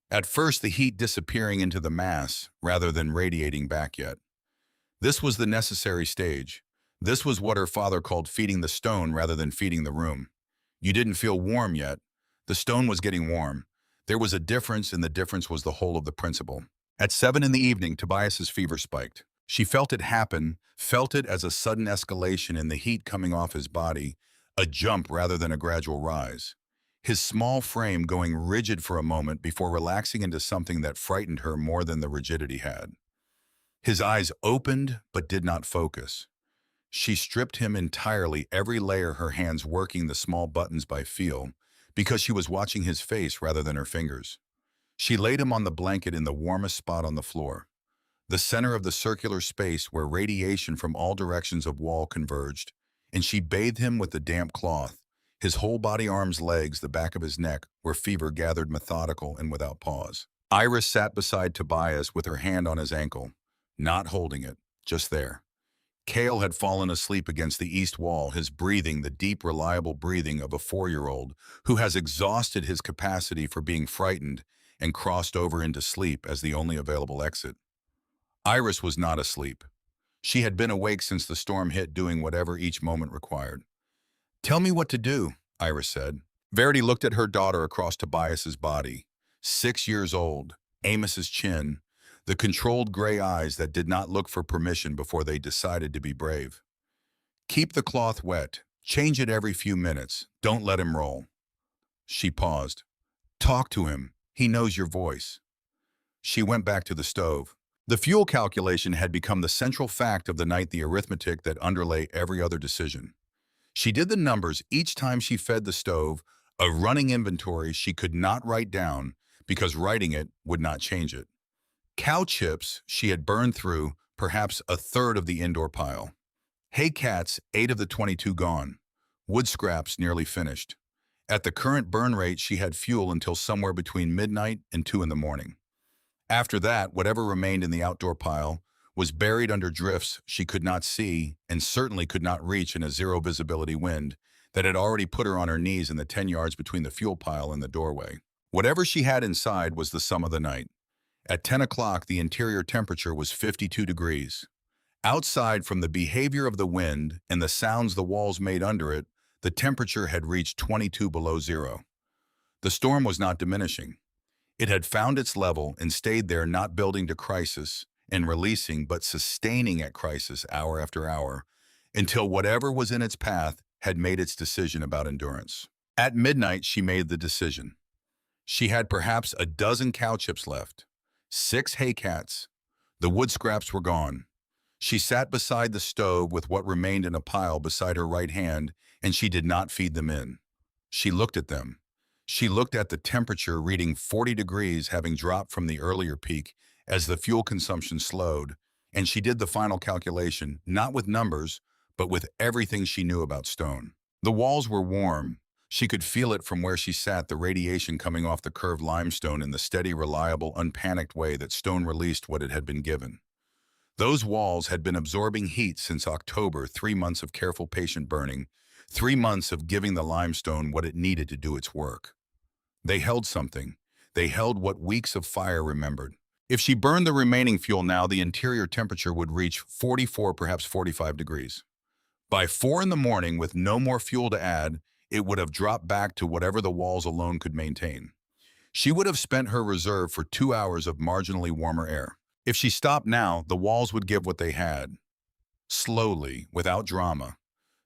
At first, the heat disappearing into the mass, rather than radiating back yet. This was the necessary stage. This was what her father called feeding the stone rather than feeding the room. You didn't feel warm yet. The stone was getting warm. There was a difference, and the difference was the whole of the principle. At 7 in the evening, Tobias's fever spiked. She felt it happen, felt it as a sudden escalation in the heat coming off his body, a jump rather than a gradual rise. His small frame going rigid for a moment before relaxing into something that frightened her more than the rigidity had. His eyes opened but did not focus. She stripped him entirely, every layer, her hands working the small buttons by feel, because she was watching his face rather than her fingers. She laid him on the blanket in the warmest spot on the floor, the center of the circular space where radiation from all directions of wall converged, and she bathed him with the damp cloth, his whole body, arms, legs, the back of his neck, where fever gathered, methodical and without pause. Iris sat beside Tobias with her hand on his ankle, not holding it, just there. Cale had fallen asleep against the east wall, his breathing the deep, reliable breathing of a 4-year-old who has exhausted his capacity for being frightened and crossed over into sleep as the only available exit. Iris was not asleep. She had been awake since the storm hit, doing whatever each moment required. "Tell me what to do," Iris said. Verity looked at her daughter across Tobias's body. 6 years old, Amos's chin, the controlled gray eyes that did not look for permission before they decided to be brave. "Keep the cloth wet. Change it every few minutes. Don't let him roll." She paused. "Talk to him. He knows your voice." She went back to the stove. The fuel calculation had become the central fact of the night, the arithmetic that underlay every other decision. She did the numbers each time she fed the stove, a running inventory she could not write down because writing it would not change it. Cow chips she had burned through, perhaps a third of the indoor pile. Hay cats, 8 of the 22 gone. Wood scraps nearly finished. At the current burn rate, she had fuel until somewhere between midnight and 2 in the morning. After that, whatever remained in the outdoor pile was buried under drifts she could not see and certainly could not reach in a zero-visibility wind that had already put her on her knees in the 10 yards between the fuel pile and the doorway. Whatever she had inside was the sum of the night. At 10 o'clock, the interior temperature was 52 degrees. Outside, from the behavior of the wind and the sounds the walls made under it, the temperature had reached 22 below zero. The storm was not diminishing. It had found its level and stayed there, not building to crisis and releasing, but sustaining at crisis hour after hour, until whatever was in its path had made its decision about endurance. At midnight, she made the decision. She had perhaps a dozen cow chips left, 6 hay cats. The wood scraps were gone. She sat beside the stove with what remained in a pile beside her right hand, and she did not feed them in. She looked at them. She looked at the temperature reading 40 degrees, having dropped from the earlier peak as the fuel consumption slowed, and she did the final calculation, not with numbers, but with everything she knew about stone. The walls were warm. She could feel it from where she sat, the radiation coming off the curved limestone in the steady, reliable, unpanicked way that stone released what it had been given. Those walls had been absorbing heat since October, 3 months of careful, patient burning, 3 months of giving the limestone what it needed to do its work. They held something. They held what weeks of fire remembered. If she burned the remaining fuel now, the interior temperature would reach 44, perhaps 45 degrees. By 4 in the morning, with no more fuel to add, it would have dropped back to whatever the walls alone could maintain. She would have spent her reserve for 2 hours of marginally warmer air. If she stopped now, the walls would give what they had. Slowly, without drama.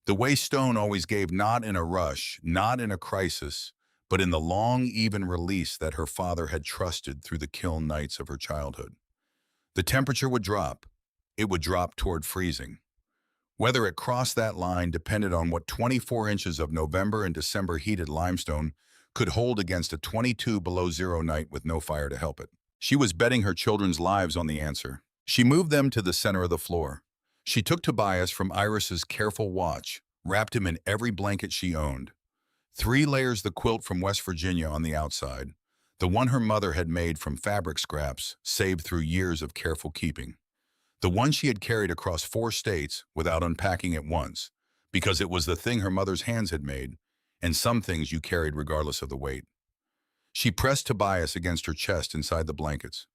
The way stone always gave, not in a rush, not in a crisis, but in the long, even release that her father had trusted through the kiln nights of her childhood. The temperature would drop. It would drop toward freezing. Whether it crossed that line depended on what 24 inches of November and December heated limestone could hold against a 22 below zero night with no fire to help it. She was betting her children's lives on the answer. She moved them to the center of the floor. She took Tobias from Iris's careful watch, wrapped him in every blanket she owned. 3 layers the quilt from West Virginia on the outside, the one her mother had made from fabric scraps saved through years of careful keeping. The one she had carried across 4 states without unpacking it once, because it was the thing her mother's hands had made, and some things you carried regardless of the weight. She pressed Tobias against her chest inside the blankets.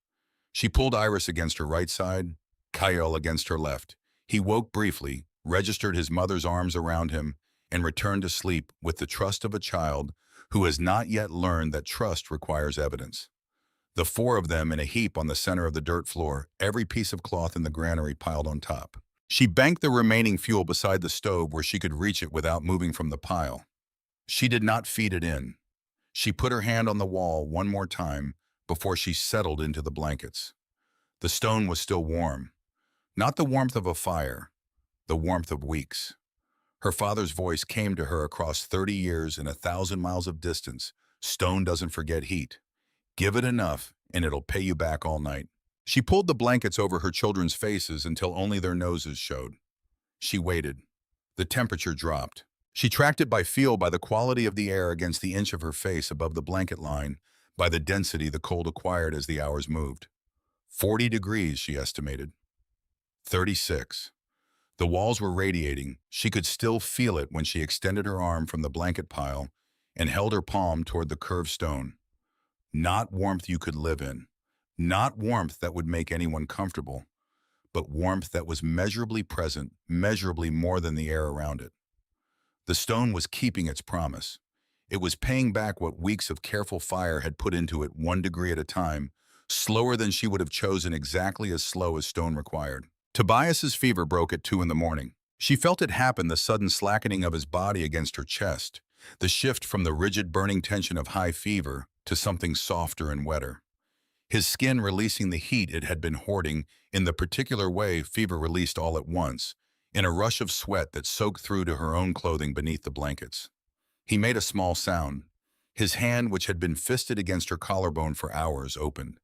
She pulled Iris against her right side, Kyle against her left. He woke briefly, registered his mother's arms around him, and returned to sleep with the trust of a child who has not yet learned that trust requires evidence. The 4 of them in a heap on the center of the dirt floor, every piece of cloth in the granary piled on top. She banked the remaining fuel beside the stove where she could reach it without moving from the pile. She did not feed it in. She put her hand on the wall one more time before she settled into the blankets. The stone was still warm. Not the warmth of a fire, the warmth of weeks. Her father's voice came to her across 30 years and 1,000 miles of distance. Stone doesn't forget heat. Give it enough, and it'll pay you back all night. She pulled the blankets over her children's faces until only their noses showed. She waited. The temperature dropped. She tracked it by feel, by the quality of the air against the inch of her face above the blanket line, by the density the cold acquired as the hours moved. 40 degrees, she estimated. 36. The walls were radiating. She could still feel it when she extended her arm from the blanket pile and held her palm toward the curved stone. Not warmth you could live in. Not warmth that would make anyone comfortable, but warmth that was measurably present, measurably more than the air around it. The stone was keeping its promise. It was paying back what weeks of careful fire had put into it 1 degree at a time, slower than she would have chosen, exactly as slow as stone required. Tobias's fever broke at 2 in the morning. She felt it happen, the sudden slackening of his body against her chest, the shift from the rigid burning tension of high fever to something softer and wetter. His skin releasing the heat it had been hoarding in the particular way fever released all at once, in a rush of sweat that soaked through to her own clothing beneath the blankets. He made a small sound. His hand, which had been fisted against her collarbone for hours, opened.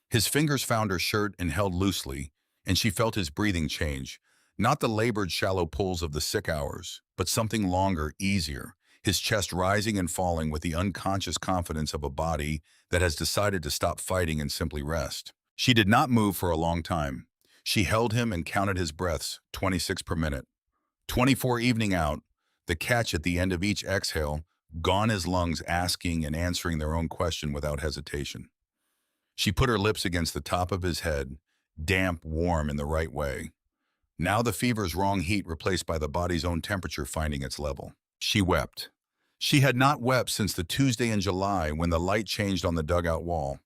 His fingers found her shirt and held loosely, and she felt his breathing change, not the labored shallow pulls of the sick hours, but something longer, easier, his chest rising and falling with the unconscious confidence of a body that has decided to stop fighting and simply rest. She did not move for a long time. She held him and counted his breaths, 26 per minute. 24 evening out, the catch at the end of each exhale, gone his lungs asking and answering their own question without hesitation. She put her lips against the top of his head, damp, warm in the right way. Now the fever's wrong heat replaced by the body's own temperature finding its level. She wept. She had not wept since the Tuesday in July when the light changed on the dugout wall.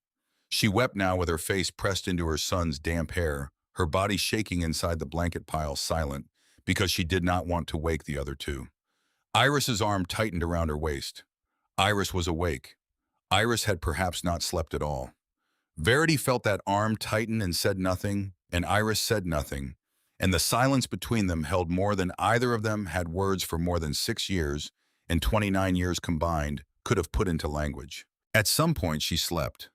She wept now with her face pressed into her son's damp hair, her body shaking inside the blanket pile, silent, because she did not want to wake the other 2. Iris's arm tightened around her waist. Iris was awake. Iris had perhaps not slept at all. Verity felt that arm tighten and said nothing, and Iris said nothing, and the silence between them held more than either of them had words for more than 6 years, and 29 years combined, could have put into language. At some point she slept.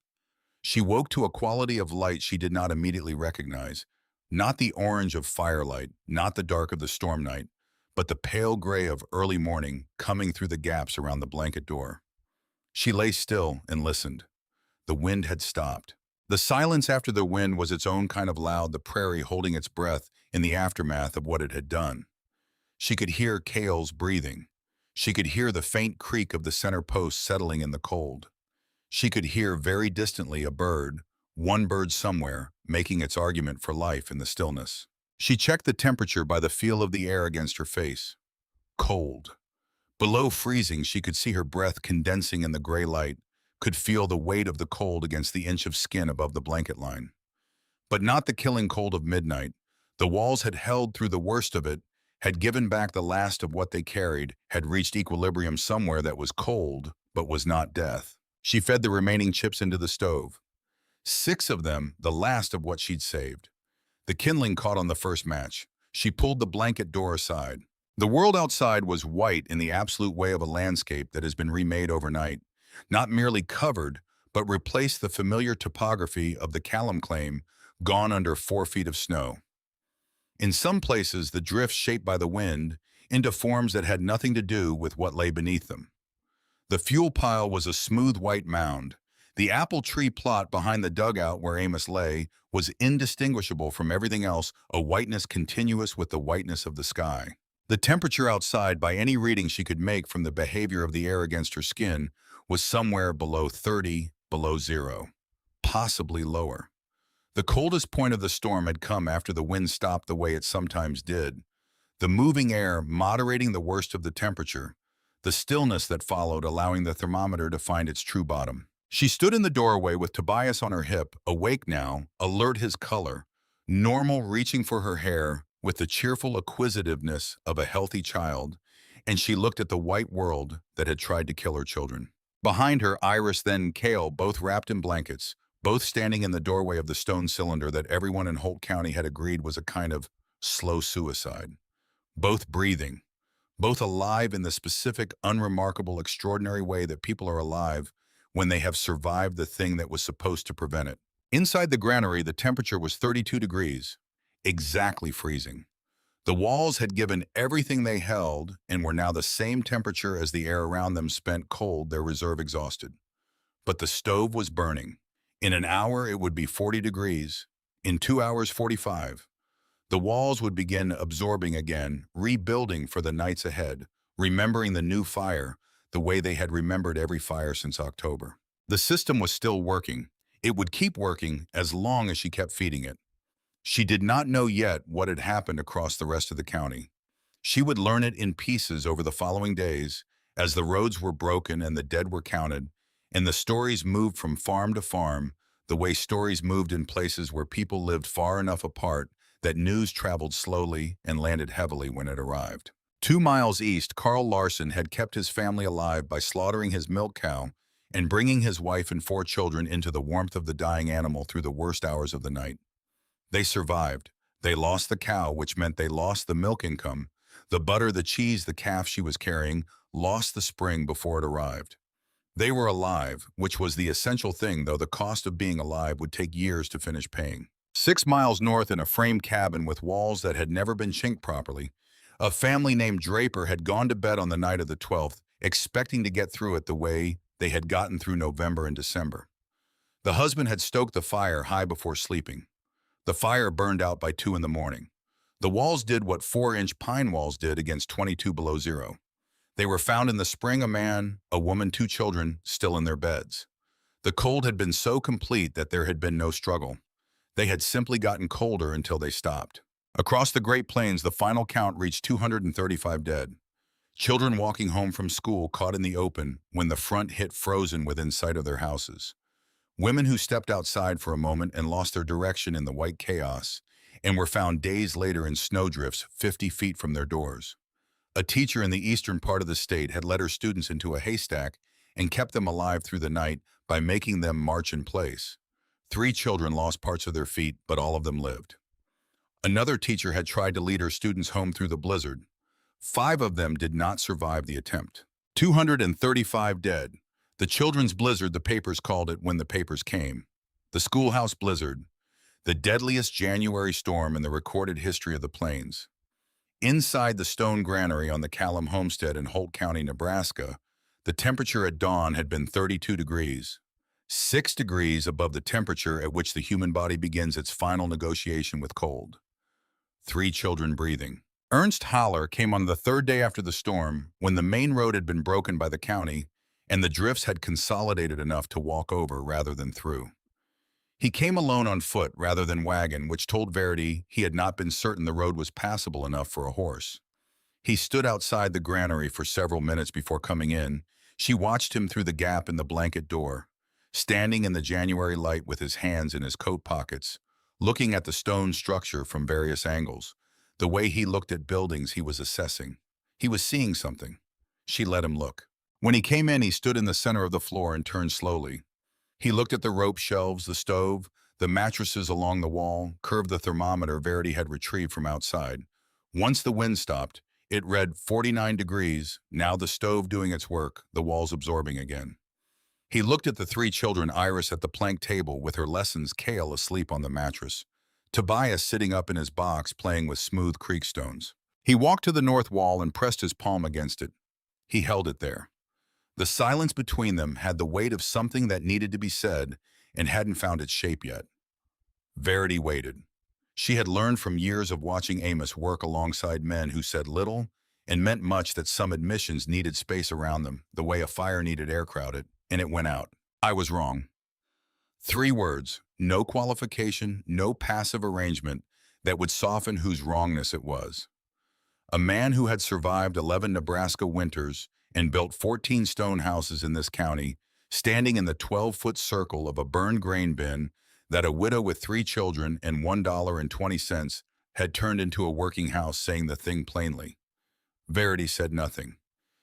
She woke to a quality of light she did not immediately recognize, not the orange of firelight, not the dark of the storm night, but the pale gray of early morning coming through the gaps around the blanket door. She lay still and listened. The wind had stopped. The silence after the wind was its own kind of loud, the prairie holding its breath in the aftermath of what it had done. She could hear Cale's breathing. She could hear the faint creak of the center post settling in the cold. She could hear very distantly a bird, one bird somewhere, making its argument for life in the stillness. She checked the temperature by the feel of the air against her face. Cold. Below freezing, she could see her breath condensing in the gray light, could feel the weight of the cold against the inch of skin above the blanket line. But not the killing cold of midnight. The walls had held through the worst of it, had given back the last of what they carried, had reached equilibrium somewhere that was cold, but was not death. She fed the remaining chips into the stove. 6 of them, the last of what she'd saved. The kindling caught on the first match. She pulled the blanket door aside. The world outside was white in the absolute way of a landscape that has been remade overnight, not merely covered, but replaced the familiar topography of the Callum Claim, gone under 4 feet of snow. In some places, the drifts shaped by the wind into forms that had nothing to do with what lay beneath them. The fuel pile was a smooth white mound. The apple tree plot behind the dugout where Amos lay was indistinguishable from everything else, a whiteness continuous with the whiteness of the sky. The temperature outside, by any reading she could make from the behavior of the air against her skin, was somewhere below 30, below zero, possibly lower. The coldest point of the storm had come after the wind stopped the way it sometimes did, the moving air moderating the worst of the temperature, the stillness that followed allowing the thermometer to find its true bottom. She stood in the doorway with Tobias on her hip, awake now, alert his color, normal reaching for her hair with the cheerful acquisitiveness of a healthy child, and she looked at the white world that had tried to kill her children. Behind her, Iris, then Cale, both wrapped in blankets, both standing in the doorway of the stone cylinder that everyone in Holt County had agreed was a kind of slow suicide. Both breathing, both alive in the specific, unremarkable, extraordinary way that people are alive when they have survived the thing that was supposed to prevent it. Inside the granary, the temperature was 32 degrees, exactly freezing. The walls had given everything they held and were now the same temperature as the air around them spent cold, their reserve exhausted. But the stove was burning. In an hour, it would be 40 degrees. In 2 hours, 45. The walls would begin absorbing again, rebuilding for the nights ahead, remembering the new fire the way they had remembered every fire since October. The system was still working. It would keep working as long as she kept feeding it. She did not know yet what had happened across the rest of the county. She would learn it in pieces over the following days as the roads were broken and the dead were counted, and the stories moved from farm to farm, the way stories moved in places where people lived far enough apart that news traveled slowly and landed heavily when it arrived. 2 miles east, Carl Larson had kept his family alive by slaughtering his milk cow and bringing his wife and 4 children into the warmth of the dying animal through the worst hours of the night. They survived. They lost the cow, which meant they lost the milk income. The butter, the cheese, the calf she was carrying lost the spring before it arrived. They were alive, which was the essential thing, though the cost of being alive would take years to finish paying. 6 miles north, in a frame cabin with walls that had never been chinked properly, a family named Draper had gone to bed on the night of the 12th, expecting to get through it the way they had gotten through November and December. The husband had stoked the fire high before sleeping. The fire burned out by 2 in the morning. The walls did what 4-inch pine walls did against 22 below zero. They were found in the spring, a man, a woman, 2 children, still in their beds. The cold had been so complete that there had been no struggle. They had simply gotten colder until they stopped. Across the Great Plains, the final count reached 235 dead. Children walking home from school caught in the open when the front hit frozen within sight of their houses. Women who stepped outside for a moment and lost their direction in the white chaos and were found days later in snowdrifts 50 feet from their doors. A teacher in the eastern part of the state had led her students into a haystack and kept them alive through the night by making them march in place. 3 children lost parts of their feet, but all of them lived. Another teacher had tried to lead her students home through the blizzard. 5 of them did not survive the attempt. 235 dead. The children's blizzard, the papers called it when the papers came. The schoolhouse blizzard, the deadliest January storm in the recorded history of the plains. Inside the stone granary on the Callum homestead in Holt County, Nebraska, the temperature at dawn had been 32 degrees, 6 degrees above the temperature at which the human body begins its final negotiation with cold. 3 children breathing. Ernst Haller came on the 3rd day after the storm, when the main road had been broken by the county and the drifts had consolidated enough to walk over rather than through. He came alone on foot rather than wagon, which told Verity he had not been certain the road was passable enough for a horse. He stood outside the granary for several minutes before coming in. She watched him through the gap in the blanket door, standing in the January light with his hands in his coat pockets, looking at the stone structure from various angles. The way he looked at buildings he was assessing. He was seeing something. She let him look. When he came in, he stood in the center of the floor and turned slowly. He looked at the rope shelves, the stove, the mattresses along the wall, curved the thermometer Verity had retrieved from outside. Once the wind stopped, it read 49 degrees, now the stove doing its work, the walls absorbing again. He looked at the three children, Iris at the plank table with her lessons, Kale asleep on the mattress, Tobias sitting up in his box playing with smooth creek stones. He walked to the north wall and pressed his palm against it. He held it there. The silence between them had the weight of something that needed to be said and hadn't found its shape yet. Verity waited. She had learned from years of watching Amos work alongside men who said little and meant much, that some admissions needed space around them, the way a fire needed air crowded, and it went out. I was wrong. 3 words, no qualification, no passive arrangement that would soften whose wrongness it was. A man who had survived 11 Nebraska winters and built 14 stone houses in this county, standing in the 12-foot circle of a burned grain bin that a widow with 3 children and $1.20 had turned into a working house, saying the thing plainly. Verity said nothing.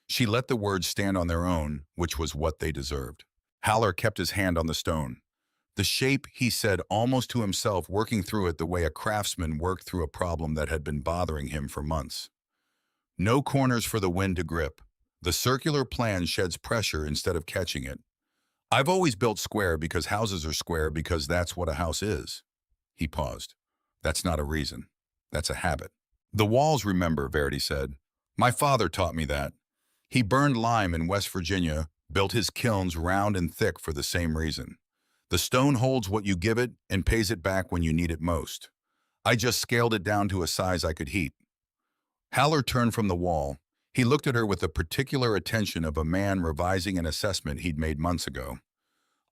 She let the words stand on their own, which was what they deserved. Haller kept his hand on the stone. The shape, he said almost to himself, working through it the way a craftsman worked through a problem that had been bothering him for months. No corners for the wind to grip. The circular plan sheds pressure instead of catching it. I've always built square because houses are square, because that's what a house is. He paused. That's not a reason. That's a habit. The walls remember, Verity said. My father taught me that. He burned lime in West Virginia, built his kilns round and thick for the same reason. The stone holds what you give it and pays it back when you need it most. I just scaled it down to a size I could heat. Haller turned from the wall. He looked at her with the particular attention of a man revising an assessment he'd made months ago.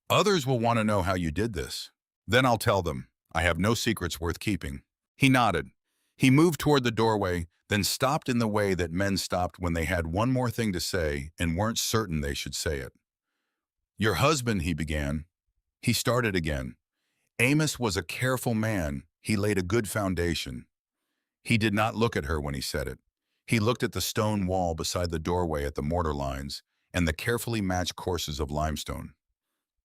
Others will want to know how you did this. Then I'll tell them. I have no secrets worth keeping. He nodded. He moved toward the doorway, then stopped in the way that men stopped when they had one more thing to say and weren't certain they should say it. Your husband, he began. He started again. Amos was a careful man. He laid a good foundation. He did not look at her when he said it. He looked at the stone wall beside the doorway, at the mortar lines, and the carefully matched courses of limestone.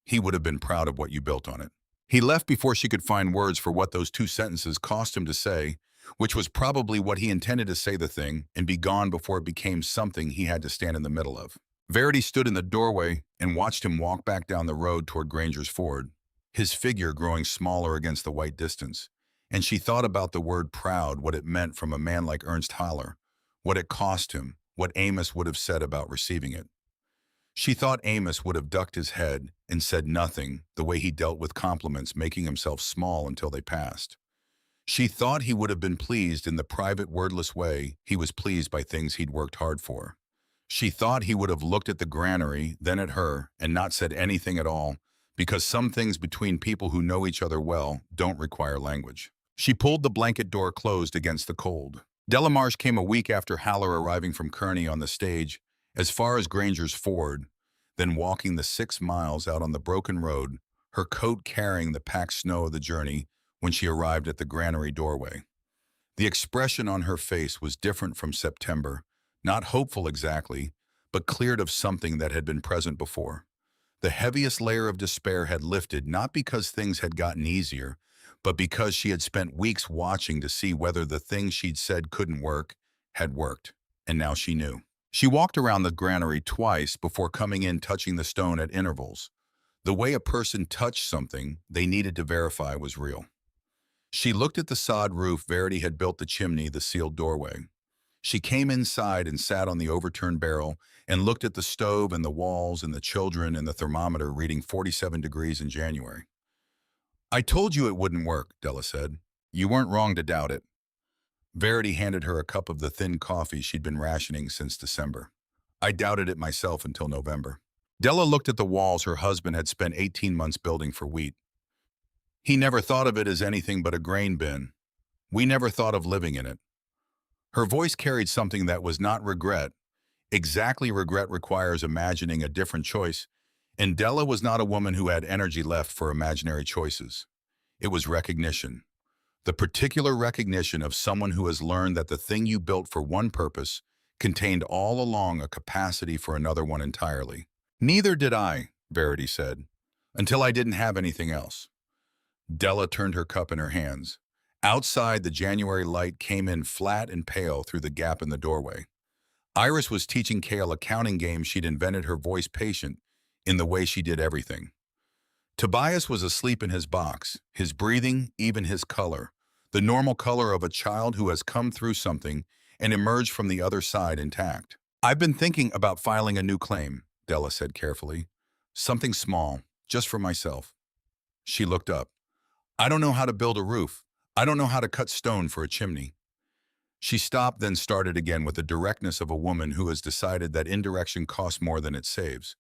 He would have been proud of what you built on it. He left before she could find words for what those 2 sentences cost him to say, which was probably what he intended to say, the thing, and be gone before it became something he had to stand in the middle of. Verity stood in the doorway and watched him walk back down the road toward Granger's Ford, his figure growing smaller against the white distance. And she thought about the word proud, what it meant from a man like Ernst Haller, what it cost him, what Amos would have said about receiving it. She thought Amos would have ducked his head and said nothing, the way he dealt with compliments, making himself small until they passed. She thought he would have been pleased in the private, wordless way he was pleased by things he'd worked hard for. She thought he would have looked at the granary, then at her, and not said anything at all, because some things between people who know each other well don't require language. She pulled the blanket door closed against the cold. Delamarche came a week after Haller, arriving from Kearney on the stage as far as Granger's Ford, then walking the 6 miles out on the broken road, her coat carrying the packed snow of the journey, when she arrived at the granary doorway. The expression on her face was different from September, not hopeful exactly, but cleared of something that had been present before. The heaviest layer of despair had lifted, not because things had gotten easier, but because she had spent weeks watching to see whether the thing she'd said couldn't work had worked, and now she knew. She walked around the granary twice before coming in, touching the stone at intervals. The way a person touched something they needed to verify was real. She looked at the sod roof Verity had built, the chimney, the sealed doorway. She came inside and sat on the overturned barrel and looked at the stove and the walls and the children and the thermometer reading 47 degrees in January. I told you it wouldn't work, Della said. You weren't wrong to doubt it. Verity handed her a cup of the thin coffee she'd been rationing since December. I doubted it myself until November. Della looked at the walls her husband had spent 18 months building for wheat. He never thought of it as anything but a grain bin. We never thought of living in it. Her voice carried something that was not regret. Exactly, regret requires imagining a different choice, and Della was not a woman who had energy left for imaginary choices. It was recognition. The particular recognition of someone who has learned that the thing you built for one purpose contained all along a capacity for another one entirely. Neither did I, Verity said, until I didn't have anything else. Della turned her cup in her hands. Outside, the January light came in flat and pale through the gap in the doorway. Iris was teaching Kale a counting game she'd invented, her voice patient, in the way she did everything. Tobias was asleep in his box, his breathing, even his color, the normal color of a child who has come through something and emerged from the other side intact. "I've been thinking about filing a new claim," Della said carefully. "Something small, just for myself." She looked up. "I don't know how to build a roof. I don't know how to cut stone for a chimney." She stopped, then started again with the directness of a woman who has decided that indirection costs more than it saves.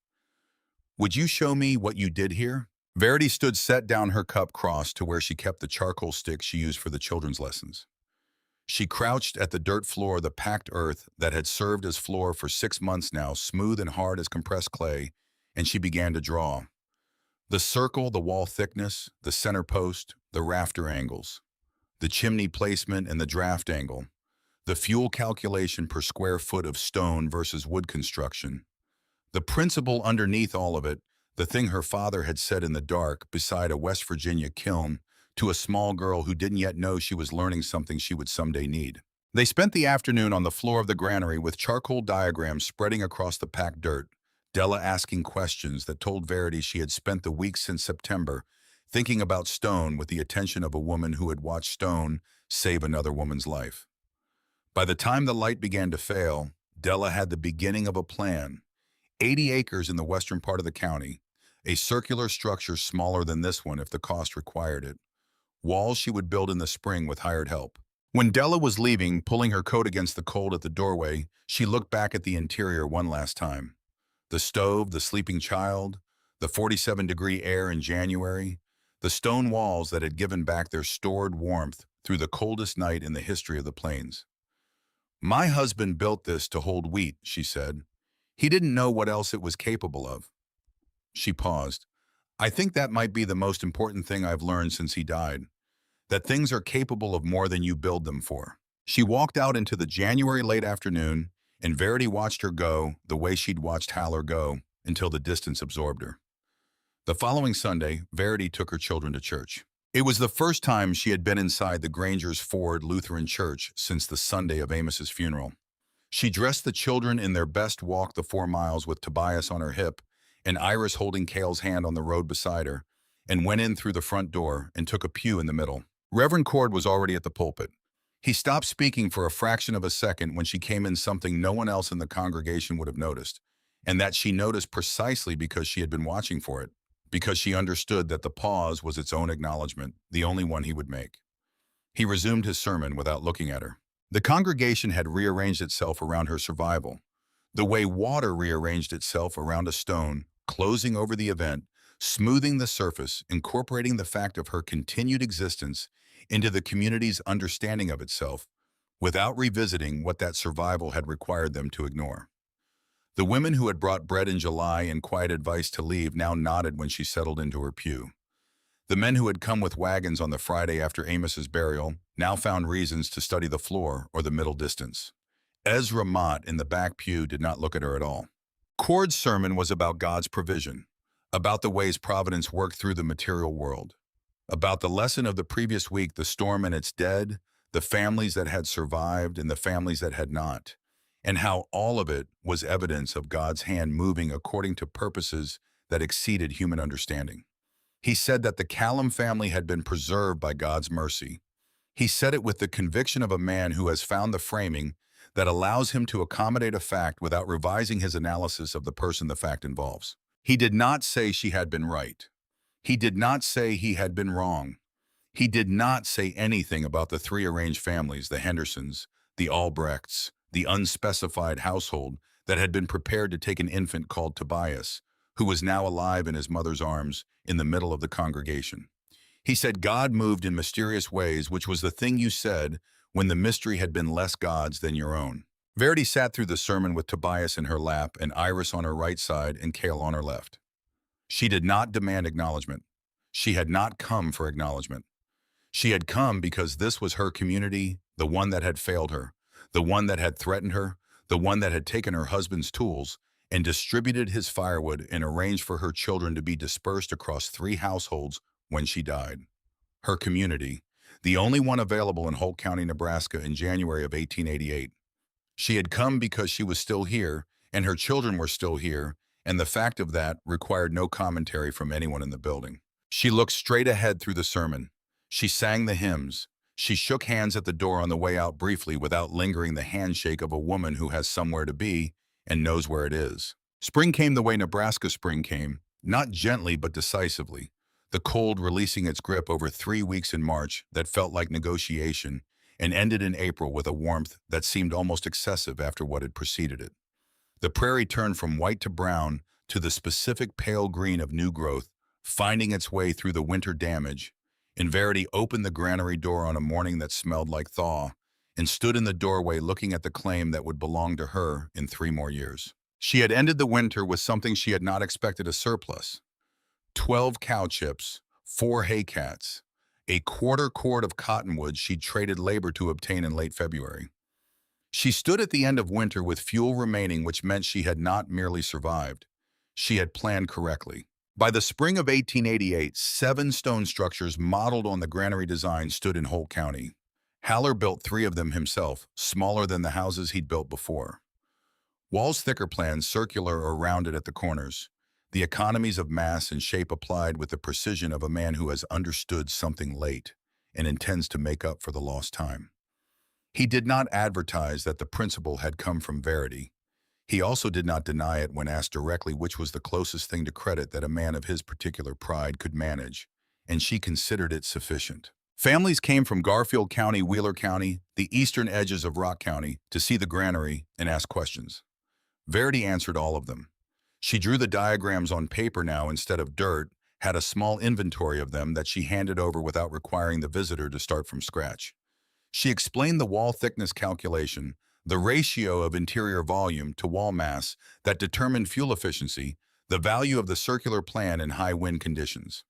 "Would you show me what you did here?" Verity stood set down, her cup crossed to where she kept the charcoal stick she used for the children's lessons. She crouched at the dirt floor, the packed earth that had served as floor for 6 months now, smooth and hard as compressed clay, and she began to draw. The circle, the wall thickness, the center post, the rafter angles, the chimney placement and the draft angle, the fuel calculation per square foot of stone versus wood construction. The principle underneath all of it, the thing her father had said in the dark beside a West Virginia kiln to a small girl who didn't yet know she was learning something she would someday need. They spent the afternoon on the floor of the granary with charcoal diagrams spreading across the packed dirt, Della asking questions that told Verity she had spent the weeks since September thinking about stone with the attention of a woman who had watched stone save another woman's life. By the time the light began to fail, Della had the beginning of a plan. 80 acres in the western part of the county, a circular structure smaller than this one if the cost required it. Walls she would build in the spring with hired help. When Della was leaving, pulling her coat against the cold at the doorway, she looked back at the interior one last time. The stove, the sleeping child, the 47-degree air in January, the stone walls that had given back their stored warmth through the coldest night in the history of the plains. "My husband built this to hold wheat," she said. "He didn't know what else it was capable of." She paused. "I think that might be the most important thing I've learned since he died, that things are capable of more than you build them for." She walked out into the January late afternoon, and Verity watched her go the way she'd watched Haller go until the distance absorbed her. The following Sunday, Verity took her children to church. It was the first time she had been inside the Grangers Ford Lutheran Church since the Sunday of Amos's funeral. She dressed the children in their best, walked the 4 miles with Tobias on her hip and Iris holding Cale's hand on the road beside her, and went in through the front door and took a pew in the middle. Reverend Cord was already at the pulpit. He stopped speaking for a fraction of a second when she came in, something no one else in the congregation would have noticed, and that she noticed precisely because she had been watching for it, because she understood that the pause was its own acknowledgement, the only one he would make. He resumed his sermon without looking at her. The congregation had rearranged itself around her survival, the way water rearranged itself around a stone, closing over the event, smoothing the surface, incorporating the fact of her continued existence into the community's understanding of itself, without revisiting what that survival had required them to ignore. The women who had brought bread in July and quiet advice to leave now nodded when she settled into her pew. The men who had come with wagons on the Friday after Amos's burial now found reasons to study the floor or the middle distance. Ezra Mott in the back pew did not look at her at all. Cord's sermon was about God's provision, about the ways providence worked through the material world, about the lesson of the previous week, the storm and its dead, the families that had survived and the families that had not, and how all of it was evidence of God's hand moving according to purposes that exceeded human understanding. He said that the Callum family had been preserved by God's mercy. He said it with the conviction of a man who has found the framing that allows him to accommodate a fact without revising his analysis of the person the fact involves. He did not say she had been right. He did not say he had been wrong. He did not say anything about the 3 arranged families, the Hendersons, the Albrechts, the unspecified household that had been prepared to take an infant called Tobias, who was now alive in his mother's arms in the middle of the congregation. He said God moved in mysterious ways, which was the thing you said when the mystery had been less God's than your own. Verity sat through the sermon with Tobias in her lap and Iris on her right side and Cale on her left. She did not demand acknowledgement. She had not come for acknowledgement. She had come because this was her community, the one that had failed her, the one that had threatened her, the one that had taken her husband's tools and distributed his firewood and arranged for her children to be dispersed across 3 households when she died. Her community, the only one available in Holt County, Nebraska in January of 1888. She had come because she was still here, and her children were still here, and the fact of that required no commentary from anyone in the building. She looked straight ahead through the sermon. She sang the hymns. She shook hands at the door on the way out briefly without lingering the handshake of a woman who has somewhere to be and knows where it is. Spring came the way Nebraska spring came, not gently but decisively, the cold releasing its grip over 3 weeks in March that felt like negotiation and ended in April with a warmth that seemed almost excessive after what had preceded it. The prairie turned from white to brown to the specific pale green of new growth, finding its way through the winter damage. And Verity opened the granary door on a morning that smelled like thaw and stood in the doorway looking at the claim that would belong to her in 3 more years. She had ended the winter with something she had not expected a surplus: 12 cow chips, 4 hay cats, a quarter cord of cottonwood she'd traded labor to obtain in late February. She stood at the end of winter with fuel remaining, which meant she had not merely survived. She had planned correctly. By the spring of 1888, 7 stone structures modeled on the granary design stood in Holt County. Haller built 3 of them himself, smaller than the houses he'd built before. Walls thicker plans, circular or rounded at the corners. The economies of mass and shape applied with the precision of a man who has understood something late and intends to make up for the lost time. He did not advertise that the principle had come from Verity. He also did not deny it when asked directly which was the closest thing to credit that a man of his particular pride could manage, and she considered it sufficient. Families came from Garfield County, Wheeler County, the eastern edges of Rock County, to see the granary and ask questions. Verity answered all of them. She drew the diagrams on paper now instead of dirt, had a small inventory of them that she handed over without requiring the visitor to start from scratch. She explained the wall thickness calculation, the ratio of interior volume to wall mass that determined fuel efficiency, the value of the circular plan in high wind conditions.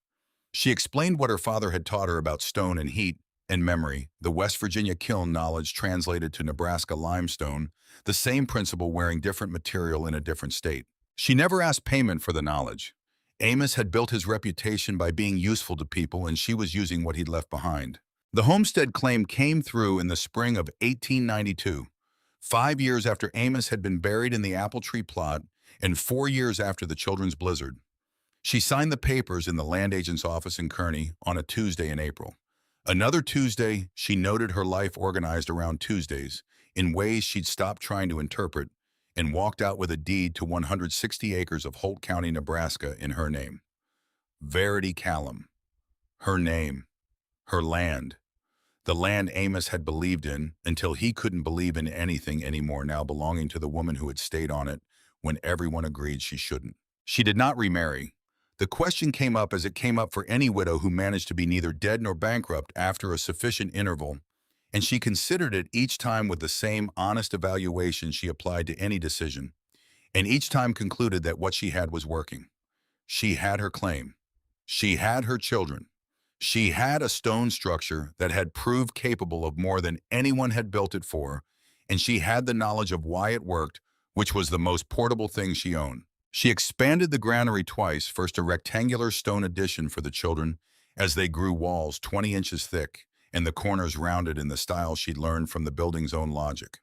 She explained what her father had taught her about stone and heat and memory, the West Virginia kiln knowledge translated to Nebraska limestone, the same principle wearing different material in a different state. She never asked payment for the knowledge. Amos had built his reputation by being useful to people, and she was using what he'd left behind. The homestead claim came through in the spring of 1892. 5 years after Amos had been buried in the apple tree plot, and 4 years after the children's blizzard. She signed the papers in the land agent's office in Kearney on a Tuesday in April. Another Tuesday, she noted her life organized around Tuesdays, in ways she'd stopped trying to interpret, and walked out with a deed to 160 acres of Holt County, Nebraska in her name. Verity Callum. Her name. Her land. The land Amos had believed in until he couldn't believe in anything anymore, now belonging to the woman who had stayed on it when everyone agreed she shouldn't. She did not remarry. The question came up as it came up for any widow who managed to be neither dead nor bankrupt after a sufficient interval, and she considered it each time with the same honest evaluation she applied to any decision, and each time concluded that what she had was working. She had her claim. She had her children. She had a stone structure that had proved capable of more than anyone had built it for, and she had the knowledge of why it worked, which was the most portable thing she owned. She expanded the granary twice, first a rectangular stone addition for the children as they grew, walls 20 inches thick and the corners rounded in the style she'd learned from the building's own logic.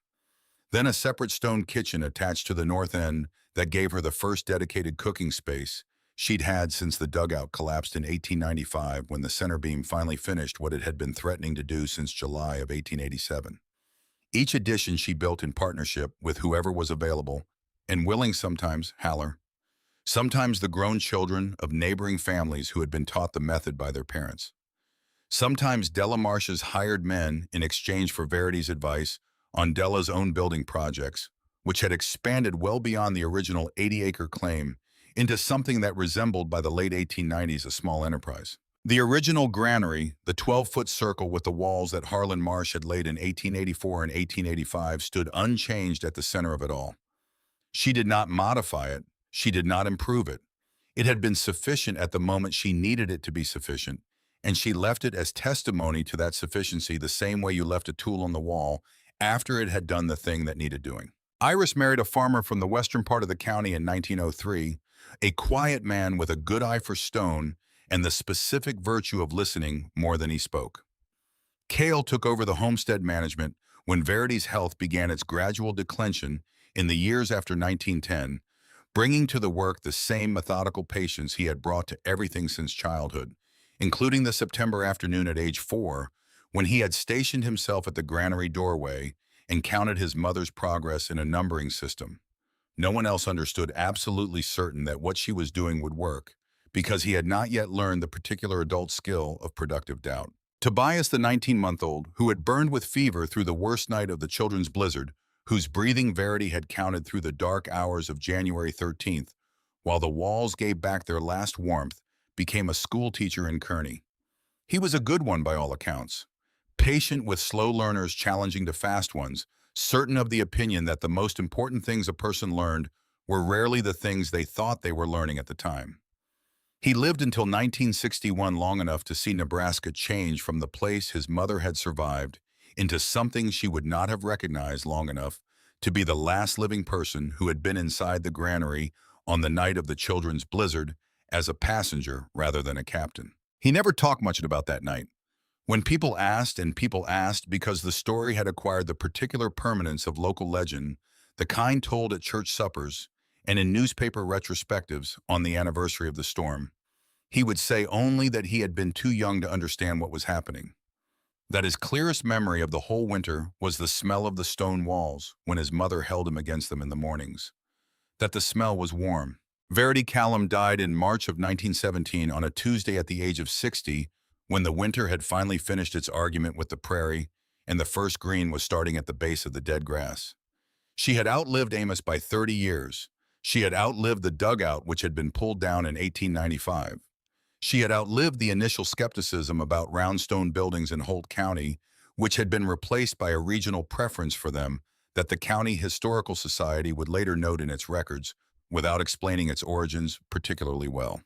Then a separate stone kitchen attached to the north end that gave her the first dedicated cooking space she'd had since the dugout collapsed in 1895 when the center beam finally finished what it had been threatening to do since July of 1887. Each addition she built in partnership with whoever was available, and willing sometimes, Haller, sometimes the grown children of neighboring families who had been taught the method by their parents. Sometimes Della Marsh's hired men in exchange for Verity's advice on Della's own building projects, which had expanded well beyond the original 80-acre claim into something that resembled by the late 1890s a small enterprise. The original granary, the 12-foot circle with the walls that Harlan Marsh had laid in 1884 and 1885, stood unchanged at the center of it all. She did not modify it. She did not improve it. It had been sufficient at the moment she needed it to be sufficient, and she left it as testimony to that sufficiency the same way you left a tool on the wall after it had done the thing that needed doing. Iris married a farmer from the western part of the county in 1903, a quiet man with a good eye for stone and the specific virtue of listening more than he spoke. Cale took over the homestead management when Verity's health began its gradual declension in the years after 1910, bringing to the work the same methodical patience he had brought to everything since childhood, including the September afternoon at age 4, when he had stationed himself at the granary doorway and counted his mother's progress in a numbering system. No one else understood, absolutely certain that what she was doing would work, because he had not yet learned the particular adult skill of productive doubt. Tobias, the 19-month-old, who had burned with fever through the worst night of the children's blizzard, whose breathing Verity had counted through the dark hours of January 13th, while the walls gave back their last warmth, became a schoolteacher in Kearney. He was a good one by all accounts, patient with slow learners challenging to fast ones, certain of the opinion that the most important things a person learned were rarely the things they thought they were learning at the time. He lived until 1961, long enough to see Nebraska change from the place his mother had survived into something she would not have recognized, long enough to be the last living person who had been inside the granary on the night of the children's blizzard as a passenger rather than a captain. He never talked much about that night. When people asked, and people asked because the story had acquired the particular permanence of local legend, the kind told at church suppers and in newspaper retrospectives on the anniversary of the storm, he would say only that he had been too young to understand what was happening. That his clearest memory of the whole winter was the smell of the stone walls when his mother held him against them in the mornings. That the smell was warm. Verity Callum died in March of 1917 on a Tuesday at the age of 60, when the winter had finally finished its argument with the prairie and the first green was starting at the base of the dead grass. She had outlived Amos by 30 years. She had outlived the dugout which had been pulled down in 1895. She had outlived the initial skepticism about round stone buildings in Holt County, which had been replaced by a regional preference for them that the County Historical Society would later note in its records, without explaining its origins particularly well.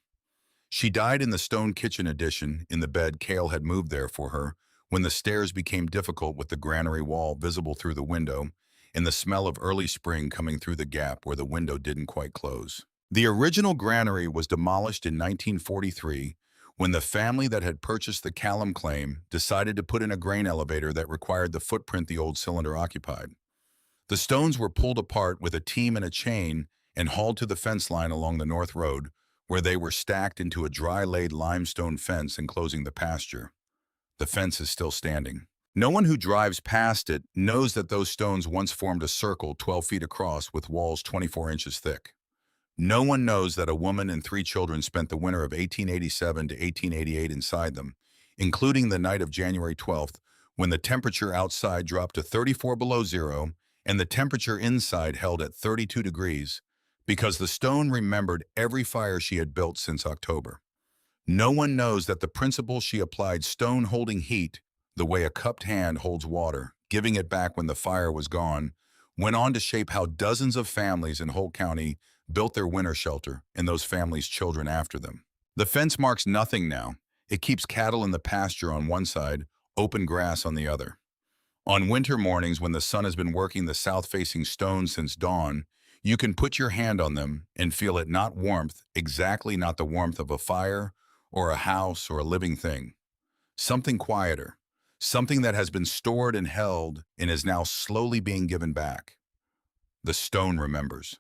She died in the stone kitchen addition, in the bed Cale had moved there for her, when the stairs became difficult with the granary wall visible through the window and the smell of early spring coming through the gap where the window didn't quite close. The original granary was demolished in 1943 when the family that had purchased the Callum claim decided to put in a grain elevator that required the footprint the old cylinder occupied. The stones were pulled apart with a team and a chain and hauled to the fence line along the North Road, where they were stacked into a dry-laid limestone fence enclosing the pasture. The fence is still standing. No one who drives past it knows that those stones once formed a circle 12 feet across with walls 24 inches thick. No one knows that a woman and 3 children spent the winter of 1887 to 1888 inside them, including the night of January 12th, when the temperature outside dropped to 34 below zero and the temperature inside held at 32 degrees, because the stone remembered every fire she had built since October. No one knows that the principle she applied, stone holding heat the way a cupped hand holds water, giving it back when the fire was gone, went on to shape how dozens of families in Holt County built their winter shelter and those families' children after them. The fence marks nothing now. It keeps cattle in the pasture on one side, open grass on the other. On winter mornings when the sun has been working the south-facing stones since dawn, you can put your hand on them and feel it, not warmth, exactly not the warmth of a fire or a house or a living thing. Something quieter, something that has been stored and held and is now slowly being given back. The stone remembers.